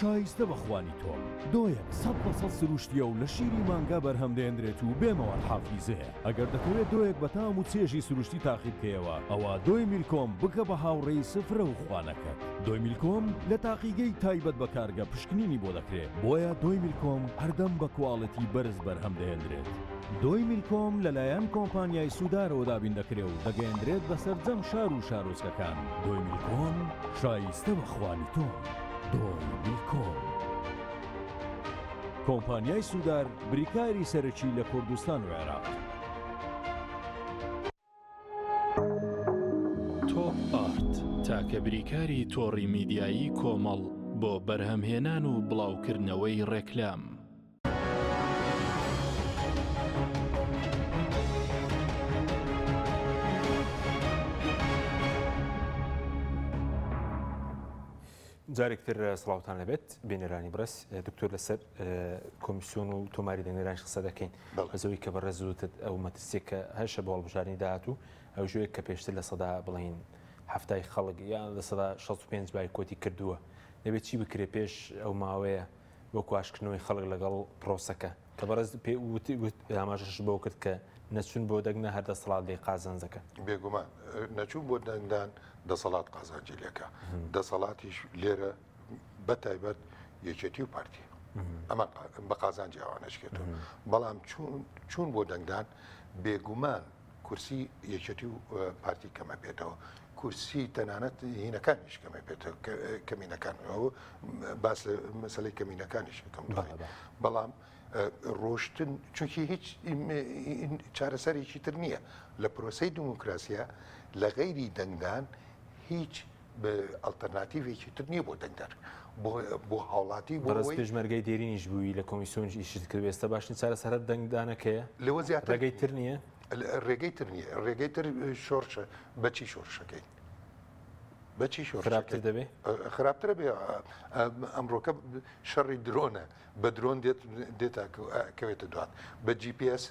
شایستە بەخوانی تۆ دۆیەک 100% سروشتیە و لە شیری مانگا بەرهەمدێنرێت و بێمەوە حافیزەیە ئەگەر دەکەوێت دۆیەک بە تام و چێژی سروشتی تاقیبکەیەوە ئەوە دۆی میلکۆم بکە بە هاوڕێی سفرە و خوانەکەت دۆی میلکۆم لە تاقیگەی تایبەت بە کارگە پشکنینی بۆ دەکرێت بۆیە دۆی میلکۆم هەردەم بە کواڵەتی بەرز بەرهەمدێنرێت دۆی میلکۆم لەلایەن کۆمپانیای سوودارەوە دابین دەکرێت و دەگەیەندرێت بەسەر جەم شار و شارۆچکەکان دۆی میلکۆم شایستە بەخوانی تۆ دۆی میلکۆم کۆمپانیای سوودار بریکاری سەرەکی لە کوردستان و عێراق تۆپ ئارت تاکە بریکاری تۆڕی میدیایی کۆمەڵ بۆ بەرهەمهێنان و بڵاوکردنەوەی ڕێکلام جارێکتر سڵاوتان لەبێت بینێرانی بڕست دکتۆر لەسەر کۆمیسیۆن و تۆماری دەنگێران قسە دەکەین بەزەوەی کە بەڕێز زووتت ئەو مەترسێکە هەشە بۆ هەڵبژارنی داهات و ئەو ژوەیە کە پێشتر لە سەدا بڵین هەفتای خەڵک یان لە سەدا 65 بای کۆتی کردووە دەبێت چی بکرێت پێش ئەو ماوەیە بۆ کواشکردنەوەی خەڵک لەگەڵ پرۆسەکە کە بەڕێز پێ ئاماژەش بۆ کرد کە نەچوون بۆ دەگنە هەر دەسەڵات لێ قازانجەکە بێگومان نەچوون بۆ دەنگدان دەسەڵات قازانجیلەکە دەسەڵاتیش لێرە بەتایبەت یەکێتی و پارتی ئەمە بە قازانجی ئەوانەشکێتەوە بەڵام چوون بۆ دەنگدان بێگومان کورسی یەکێتی و پارتی کەمە بێتەوە کورسی تەنانەت هینەکانیش کەمە بێتەوە کەمینەکان باس لە مەسەلەی کەمینەکانیش یەکەم بەڵام ڕۆشتن چونکی هیچ چارەسەرێکی تر نییە لە پرۆسەی دیموکراسیە لە غەیری دەنگدان هیچ ئەڵتەرناتیڤێکی تر نییە بۆ دەنگدار بۆ هاوڵاتی بەڕست پێشمەرگەی دێرینیش بووی لە کۆمیسیۆن ئیشت کرد ئێستا باشنی چارەسەر دەنگدانەکەیە لەوە زیاتر ڕێگەی تر نییە ڕێگەی تر نییە ڕێگەی تر شۆڕشە بەچی شۆڕشەکەی بەچی خراپتر دەبێ خراپترە بێ ئەمڕۆکە شەڕی درۆنە بە درۆن دێتە کەوێتە دوات بە GPS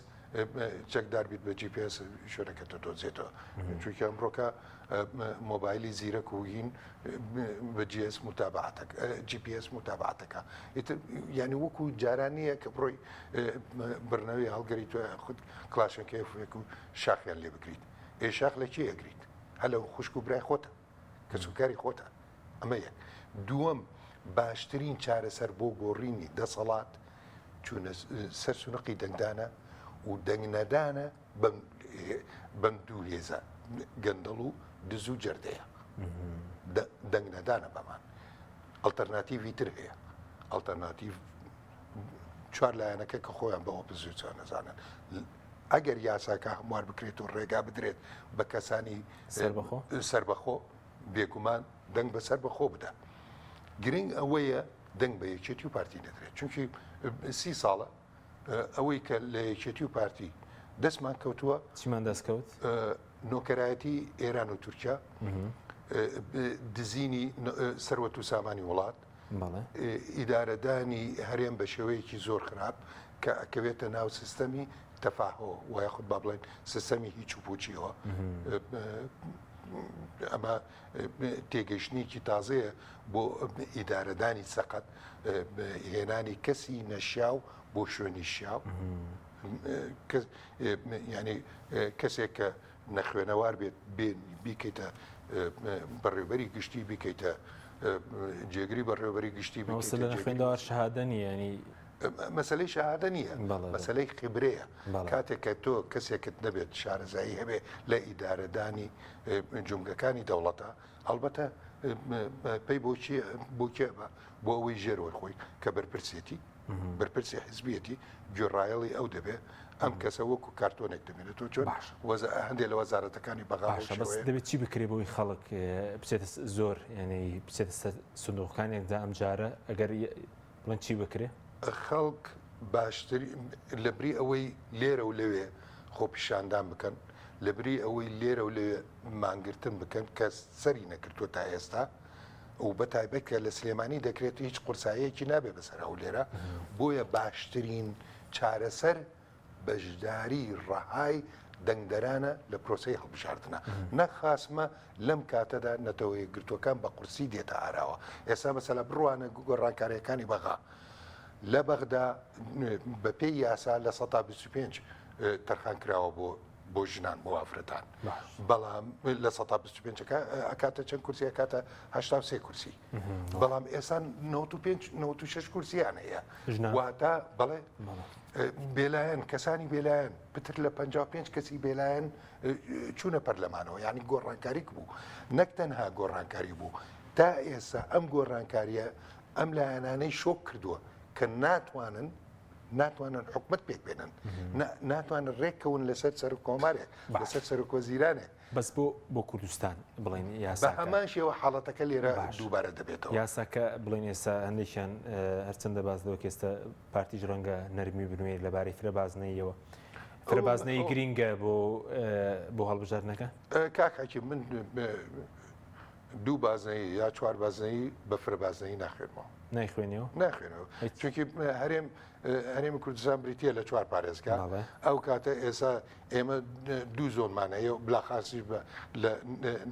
چەکدار بیت بە GPS شوێنەکەتە دۆزێتەوە چونکە ئەمڕۆکە مۆبایلی زیرەک و هین بە GPS متابعاتەکە یعنی وەکو جارانیە کە بڕۆی بڕنەوەی هەڵگەری تۆ خود کلاشەکەیەک و شاخیان لێ بگریت شاخ لە چی ئەگریت هەلە خوشک و برای خۆتە کە سوکاری خۆتە ئەمە یەک دووەم باشترین چارەسەر بۆ گۆڕینی دەسەڵات چونە سەر سونقی دەنگدانە و دەنگنەدانە بەم دوو هێزە گەندەڵ و دز و جەردەیە دەنگنەدانە بەمان ئەڵتەرناتیڤی تر هەیە ئەڵتەرناتیڤ چوار لایەنەکە کە خۆیان بە ئۆپۆزیسیۆن نەزانن ئەگەر یاساکە هەموار بکرێت و ڕێگا بدرێت بە کەسانی سەربەخۆ بێگومان دەنگ بەسەر بەخۆ بدە گرنگ ئەوەیە دەنگ بە یەکێتی و پارتی نەکرێت چونکی 30 ساڵە ئەوەی کە لە یەکێتی و پارتی دەستمان کەوتووە چیمان دەستکەوت نۆکەرایەتی ئێران و تورکیا دزینی سەروەت و سامانی وڵات ئیدارەدانی هەرێم بە شێوەیەکی زۆر خراپ کە ئەکەوێتە ناو سیستەمی تەفاهەوە وای خود با بڵێن سیستەمی هیچ و پوچیەوە ئەمە تێگەشتنیکی تازەیە بۆ ئیدارەدانی سەقەت هێنانی کەسی نەشیاو بۆ شوێنی شیاو ینی کەسێک کە نەخوێنەوار بێت بیکەیتە بەڕێوەبەری گشتی بیکەیتە جێگری بەڕێوەبەری گشتی خوێندەوار شەهادە نیە ینی مەسلەی شەهادە نییە مەسلەی خبرەیە کاتێک کە تۆ کەسێکت نەبێت شارەزایی هەبێ لە ئیدارەدانی جومگەکانی دەوڵەتە هەڵبەتە پێی بۆ کێبە بۆ ئەوەی ژێرەوەی خۆی کە بەرپرسی حزبیەتی گوێڕایەڵی ئەو دەبێ ئەم کەسە وەکو کارتۆنێک دەمێنێتەوە چۆن هەندێک لە وەزارەتەکانی بەغاڵ دەبێت چی بکرێ بۆی خەڵک بچێتە زۆر ینی بچێتە سندوقەکانێکدا ئەم جارە ئەگەر بڵێن چی بکرێ خەڵک باشتری لەبری ئەوەی لێرە و لەوێ خۆپیشاندان بکەن لەبری ئەوەی لێرە و لەوێ مانگرتن بکەن کە سەری نەکردووە تا ئێستا و بەتایبەت کە لە سلێمانی دەکرێت هیچ قورساییەکی نابێ بەسەر ئەو لێرە بۆیە باشترین چارەسەر بەشداری ڕەهای دەنگدەرانە لە پرۆسی هەڵبژاردنە نەخاسمە لەم کاتەدا نەتەوەی گرتوەکان بە قورسی دێتە ئاراوە ئێستا مەسەلا بڕوانە گۆڕانکاریەکانی بەغا لە بەغدا بە پێی یاسا لە 125 تەرخان کراوە بۆ ژنان موافرەتان بەڵام لە 125 ئەکاتە چەند کورسی ئەکاتە 83 کورسی بەڵام ئێستا 96 کورسیان هەیە واتە بەڵێ بێلایەن کەسانی بێلایەن پتر لە 55 کەسی بێلایەن چوونە پەرلەمانەوە یعنی گۆڕانکاریک بوو نەک تەنها گۆڕانکاری بوو تا ئێستا ئەم گۆڕانکاریە ئەم لایەنانەی شۆک کردووە کە ناتوانن حکومت پێک بێنن ناتوانن ڕێککەون لەسەر سەر کۆمارێک لەسەر سەر کۆزیرانێک بەس بۆ کوردستان بڵین بە یاسا هەمان شێوە حاڵەتەکە لێرە دووبارە دەبێتەوە یاساکە بڵین ئێستا هەندێکیان هەرچەندە باز دەوە کێستا پارتیژ ڕەنگە نەرمی بنوێ لەبارەی فرەبازنەیەوە فرەبازنەی گرینگە بۆ هەڵبژاردنەکە کاکاکی من دوو بازنەی یا چوار بازنەی بە فرەبازنەی ناخوێنمەوە نایخوێنیەوە ناخوێنەوە چونکی هەرێمی کوردستان بریتە لە چوار پارێزگا ئەو کاتە ئێستا ئێمە دوو زۆنمانەیە بلاخاسیش لە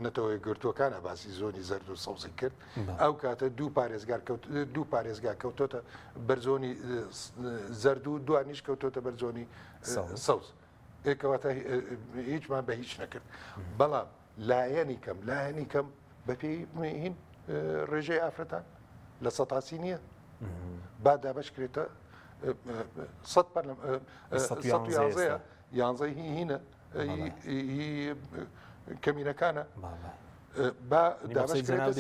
نەتەوەی گرتوەکانە باسی زۆنی زەرد و سەوزی کرد ئەو کاتە دوو پارێزگا کەوتۆتە بەرزۆنی زەرد و دوانیش کەوتۆتە بەرزۆنی سەوز ئێکەواتە هیچمان بە هیچ نەکرد بەڵام لایەنی کەم بەپێی هین ڕێژەی ئافرەتان لە سەتاسی نییە با دابشکرێتە 11 هینە کەمینەکانە با دابشکرێتە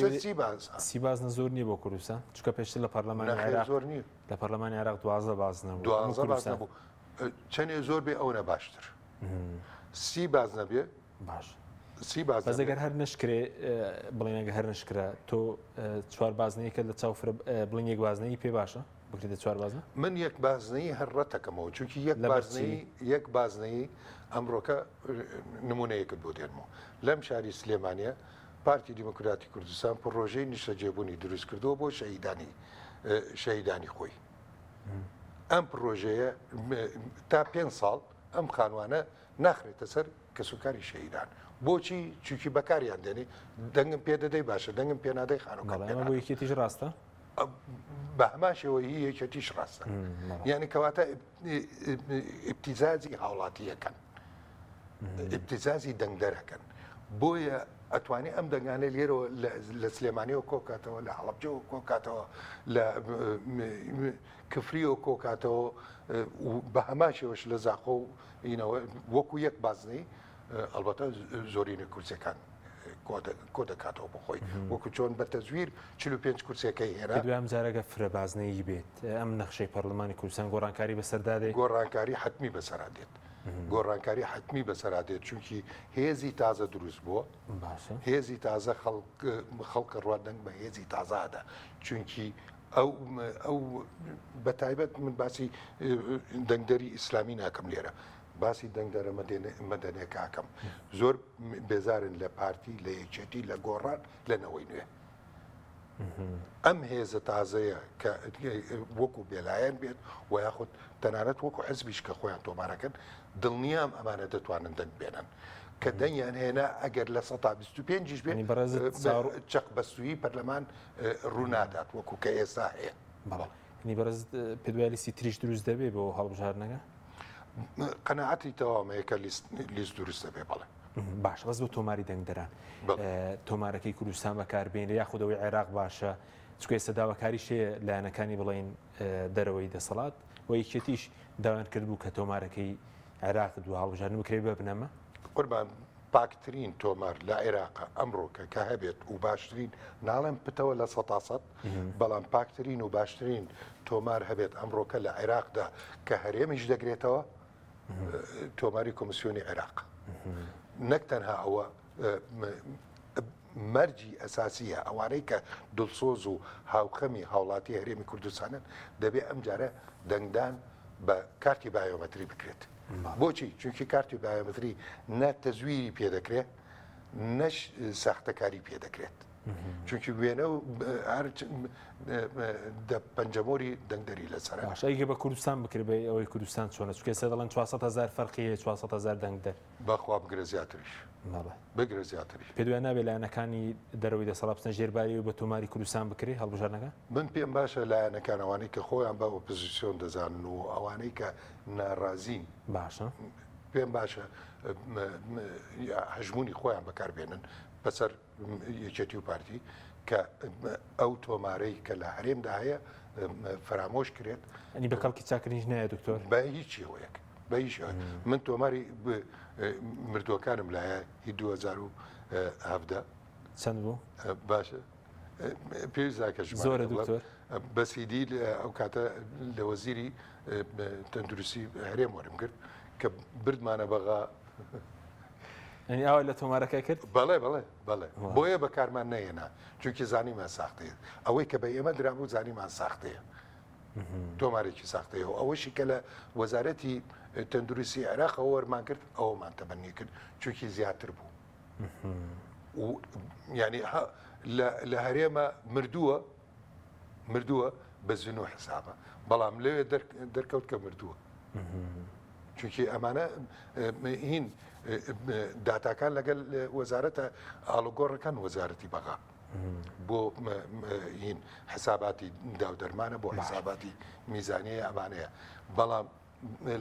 سیبازنە زۆر نییە بۆ کوردستان چکە پێشتر لە پەرلەمانی عێراق زۆر نییە لە پەرلەمانی عێراق 12 بازنە بوو چەندێ زۆر بێ ئەوە باشتر سی باز نەبێ باش بەزەگەر هەر نشکرێ بڵێنەگە هەر نشکرا تۆ چوار بازنەیەکە لە چاو بڵین یەک بازنەی پێ باشە بکرێتە چوار بازنە من یەک بازنەی هەرڕەتەکەمەوە چونکی یەک بازنەی ئەمڕۆکە نمونەیەکت بۆ دێنمەوە لەم شاری سلێمانە پارتی دیموکراتی کوردستان پڕۆژەی نیشتەجێبوونی دروست کردەوە بۆ شەهیدانی خۆی ئەم پرۆژەیە تا 5 ساڵ ئەم خانوانە ناخرێتە سەر کەسوکاری شەهیدان بۆچی چووکی بەکاریان دێنێ دەنگم پێ دەدەی باشە دەنگم پێنادەی خانوکان بۆ یەکێتیش ڕاستە بە هەمان شێوە هی یەکێتیش ڕاستە یعنی کەواتە ئیبتیزازی هاوڵاتیەکەن ئیبتیزازی دەنگدەرەکەن بۆیە ئەتوانێت ئەم دەنگانە لێرەوە لە سلێمانیەوە کۆکاتەوە لە هەڵەبجەوە کۆکاتەوە لە کفریەوە کۆکاتەوە بە هەمان شێوەش لە زاخۆ و وەکو یەک بازنەی ئەلبەتە زۆرینە کورسەکان کۆ دەکاتەوە بۆ خۆی وەکو چۆن بە تەزویر 45 کورسەکەی هێنا دوام جارەگە فرەبازنەی بێت ئەم نەخشەی پەرلەمانی کوردستان گۆڕانکاری بەسەردادێت گۆڕانکاری حتمی بەسەرادێت گۆڕانکاری حتمی بەسەرادێت چونکی هێزی تازە دروست بووە هێزی تازە خەڵکە ڕوادەنگ بە هێزی تازادا چونکی ئەو بەتایبەت من باسی دەنگدەری ئیسلامی ناکەم لێرە باسی دەنگدەرە مەدەنیەکەکەم زۆر بێزارن لە پارتی لە یەکێتی لە گۆڕان لەنەوەی نوێ ئەم هێزە تازەیە کە وەکو بێلایەن بێت و یاخود تەنانەت وەکو حزبیش کە خۆیان تۆمارەکەن دڵنیام ئەمانە دەتوانن دەنگ بێنن کە دەنگیان هێنا ئەگەر لە 125 بێت چەق بەستویی پەرلەمان ڕوونادات وەکو کە ئێستا هەیە بەڕێز پێدوایلیستی تریش دروست دەبێت بۆ هەڵبژاردنەکە قەنەعەتی تەوامەیەکە لیست دروست دەبێ بەڵێ باش ڕست بۆ تۆماری دەنگدەران تۆمارەکەی کوردستان بەکاربێنێ یاخودەوەی عێراق باشە چکە ئێستا داواکاری شەیە لایەنەکانی بڵین دەرەوەی دەسەڵات و یەکێتیش داوایان کردبوو کە تۆمارەکەی عێراق دو هەڵبژاردن بکرێت ببنەمە قوربان پاکترین تۆمار لە عێراقا ئەمڕۆکە کە هەبێت و باشترین ناڵێن پتەوە لە 100 بەڵام پاکترین و باشترین تۆمار هەبێت ئەمڕۆکە لە عێراقدا کە هەرێمیش دەگرێتەوە تۆماری کۆمسیۆنی عێراق نەک تەنها ئەوە مەرجی ئەساسیە ئەوانەی کە دڵسۆز و هاوخەمی هاوڵاتی هەرێمی کوردستانن دەبێت ئەم جارە دەنگدان بە کارتی بایۆمەتری بکرێت بۆچی چونکی کارتی بایۆمەتری نە تەزویری پێدەکرێت نەش ساختەکاری پێدەکرێت چونکی وێنە و پەنجەمۆری دەنگدەری لەسەر باش ئەیگە بە کوردستان بکرێ بە ئەوەی کوردستان چۆنە چکە سێ دەڵێن 400,000 فەرقیە 400,000 دەنگدەر بەخوا بگرە زیاتریش بگرە زیاتریش پێ دوای نابێت لایەنەکانی دەرەوەی دەسەڵات ژێرباری و بە تۆماری کوردستان بکرێ هەڵبژارنەکە من پێم باشە لایەنەکان ئەوانەی کە خۆیان بە ئۆپۆزیسیۆن دەزانن و ئەوانەی کە ناڕازین باشە پێم باشە هەژمونی خۆیان بەکاربێنن بەسەر یەکێتی و پارتی کە ئەو تۆمارەی کە لە هەرێمدا هەیە فرامۆش کرێت ئەنی بە کەڵکی چاکردنیش نایە دکتۆر بە هیچی هۆیەک بە هیچ من تۆماری مردووەکانم لایە هی 2017 چەند بوو باشە پێویستاکەش زۆرە دکتۆر بەسیدی ئەو کاتە لە وەزیری تەندروستی هەرێم وەرم کرد کە بردمانە بەغا ئەنی ئاوا لە تۆمارەکە کرد بەڵێ بەڵێ بەڵێ بۆیە بەکارمان نەیەنا چونکی زانیمان ساختەیە ئەوەی کە بە ئێمە درابوو زانیمان ساختەیە تۆمارێکی ساختەیە و ئەوەشی کە لە وەزارەتی تەندروستی عێراق وەرمان کرد ئەوەمان تەبەنی کرد چونکی زیاتر بوو و ینی لە هەرێمە مردووە بە زین و حسابە بەڵام لەوێ دەرکەوت کە مردووە چونکی ئەمانە هین داتاکان لەگەل وەزارەتە ئاڵوگۆڕەکان وەزارەتی بەغا بۆ هین حساباتی داودەرمانە بۆ حساباتی میزانیە ئەمانەیە بەڵام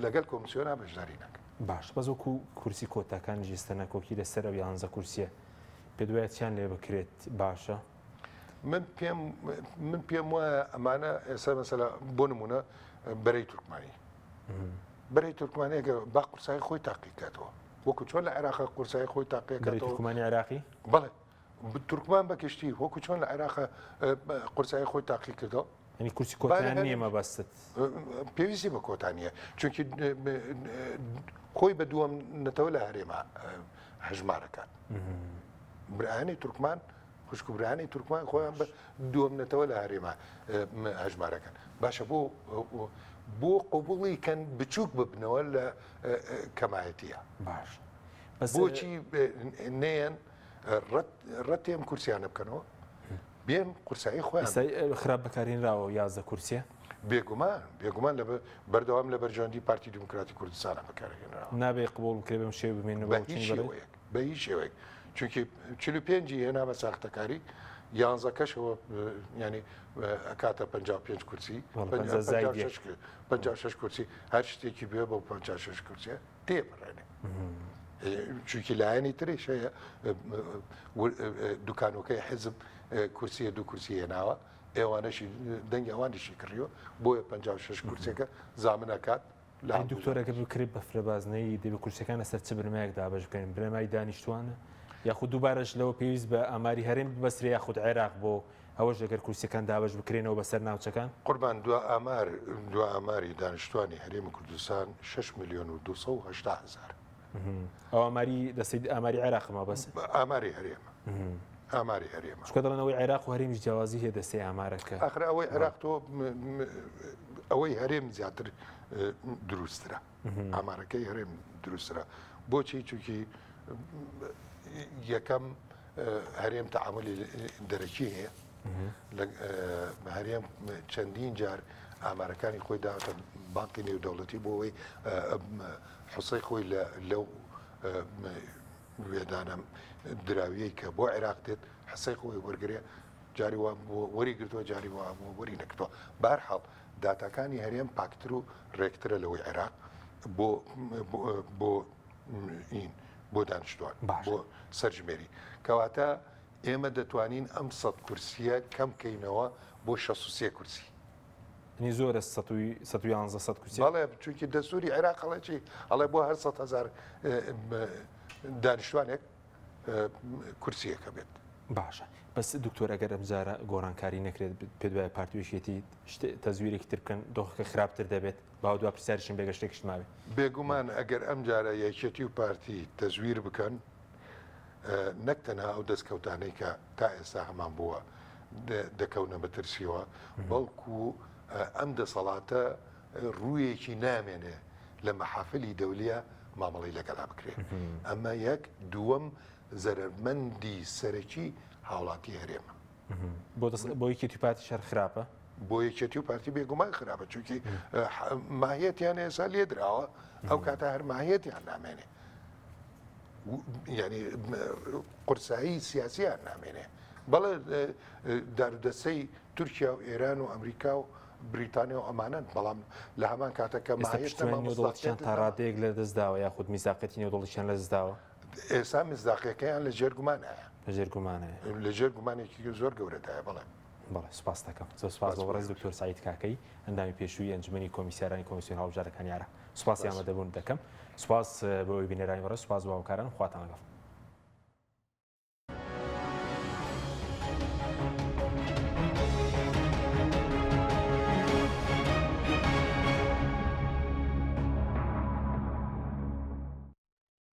لەگەل کۆمسیۆنا بەشداری ناکەن باش بەزۆکو کورسی کۆتاکان ژێستەنە کۆکی لەسەر 11 کورسیە پێ دوایە چیان لێ بکرێت باشە من پێم وایە ئەمانە ئێستا مەسەلا بۆ نمونە بەرەی تورکمانی بەرەی تورکمانەیەکە با قورسایی خۆی تاقیکاتەوە وەکو چۆن لە عێراق قورسایی خۆی تاقیەکاتەوە تورکمانی عێراقی بەڵێ تورکمان بەکشتی وەکو چۆن لە عێراق قورسایی خۆی تاقی کردەوە ئەنی کورسی کۆتان نییە مەبەستت پێویستی بە کۆتانیە چونکی خۆی بە دووەم نەتەوە لە هەرێمە هەژمارەکان برایانی تورکمان خوشکبرانی تورکمان خۆیان بە دووەم نەتەوە لە هەرێمە هەژمارەکان باشە بۆ قوبوڵی کەن بچووک ببنەوە لە کەمایەتیە باش بۆچی نێن ڕەتێم کورسیانە بکەنەوە بێن قورسایی خۆیان خراپ بەکارێنراوە 11 کورسیە بێگومان لە بەردەوام لە بەرژەوەندی پارتی دموکراتی کوردستانە بەکارهێنراوە نابێ قبول بکرێ بەم شێوە بمێنەوە بە هیچ شێوەیە چونکی 45 هێنا بە ساختەکاری 11 کەشەوە ینی ئەکاتە 55 کورسی 56 کورسی هەر شتێکی بێ بۆ 56 کورسیە تێبڕێنێ چونکی لایەنی تریش هەیە دوکانەکەی حزب کورسیە دوو کورسی هێناوە ئێوانەشی دەنگی ئەوانیشی کڕیوە بۆیە 56 کورسەکە زامنەکات دکتۆرەکە بکرێت بە فرەبازنەی دەبێ کورسەکان لەسەر چ برمایەک دابەش بکەین برێمای دانیشتوانە یاخود دووبارەش لەوە پێویست بە ئاماری هەرێم ببەسرێ یاخود عێراق بۆ ئەوەش لەگەر کورسەکان دابەش بکرێنەوە بەسەر ناوچەکان قوربان دو ئاماری دانیشتوانی هەرێمی کوردستان 6 ملیۆن و 280 هزار ئەو ئاماری دەستی ئاماری عێراقمە بەس ئاماری هەرێمە ئاماری هەرێمە شکە دەڵێنەوەی عێراق و هەرێمیش جیاوازی هەیە دەستی ئامارەکە ئاخر ئەوەی عێراق تۆ ئەوەی هەرێم زیاتر دروسترە ئامارەکەی هەرێم دروسترە بۆچی چونکی یەکەم هەرێم تەعاملی دەرەکی هەیە هەرێم چەندین جار ئامارەکانی خۆی داوەتە بانکی نێودەوڵەتی بۆەوەی حوسەی خۆی لەو وێدانە دراویەی کە بۆ عێراق دێت حسەی خۆی وەرگێ جاری وا وەری گرتووە جاری وا وەری نەکردەوە بارحاڵ داتاکانی هەرێم پاکتر و ڕێکترە لەوەی عێراق بۆ دانیشتوان بۆ سەرژمێری کەواتە ئێمە دەتوانین ئەم 100 کورسیە کەم بکەینەوە بۆ 63 کورسی نی زۆرە 111 کورسی بەڵێ چونکی دەستوری عێراق هەڵێکی ئەڵێ بۆ هەر 100,000 دانیشتوانێک کورسیەکە بێت باشە بەس دکتۆر ئەگەر ئەمجارە گۆڕانکاری نەکرێت پێ دوای پارتیویشێتی تەزویرێکی تر بکەن دۆخەکە خراپتر دەبێت باو دو پرسیارشین بێگەشتێکیش ماوێ بێگومان ئەگەر ئەم جارە یەکێتی و پارتی تەزویر بکەن نەکتەنها ئەو دەستکەوتانەی کە تا ئێستا هەمان بووە دەکەونە بەترسیەوە بەڵکو ئەم دەسەڵاتە ڕوویەکی نامێنێ لە مەحافلی دەولیە مامەڵی لەگەڵا بکرێت ئەمە یەک دووەم زەرمەندی سەرەکی هاوڵاتی هەرێمە بۆ یەکێتی پارتی شەر خراپە بۆ یەکێتی و پارتی بێگومان خراپە چونکی ماهیەتیان ئێستا لێدراوە ئەو کاتە هەر ماهیەتیان نامێنێ ینی قورسایی سیاسیان نامێنێ بەڵێ دارودەستەی تورکیا و ئێران و ئەمریکا و بریتانیا و ئەمانەن بەڵام لە هەمان کاتەکە ماهیەتیان تا ڕادەیەک لە دەستداوە یاخود میزاقەتی نێودوڵیشیان لە دەستداوە ئێستا مزداقیەکەیان لە ژێرگومانایە لە ژێرگومانەیە لە ژێرگومانێکی زۆر گەورەدایە بەڵێ بەڵێ سوپاس دەکەم زۆر سوپاس بۆ ڕێز دکتۆر سعید کاکەی ئەندامی پێشووی ئەنجومەنی کۆمیسیارانی کۆمیسیۆن هەڵبژاردنەکانی یارە سوپاسی ئامادەبوون دەکەم سوپاس بۆ ئەوی بینەرانی بەڕێز سوپاس بۆ هاوکاران خواتان لەگەڵ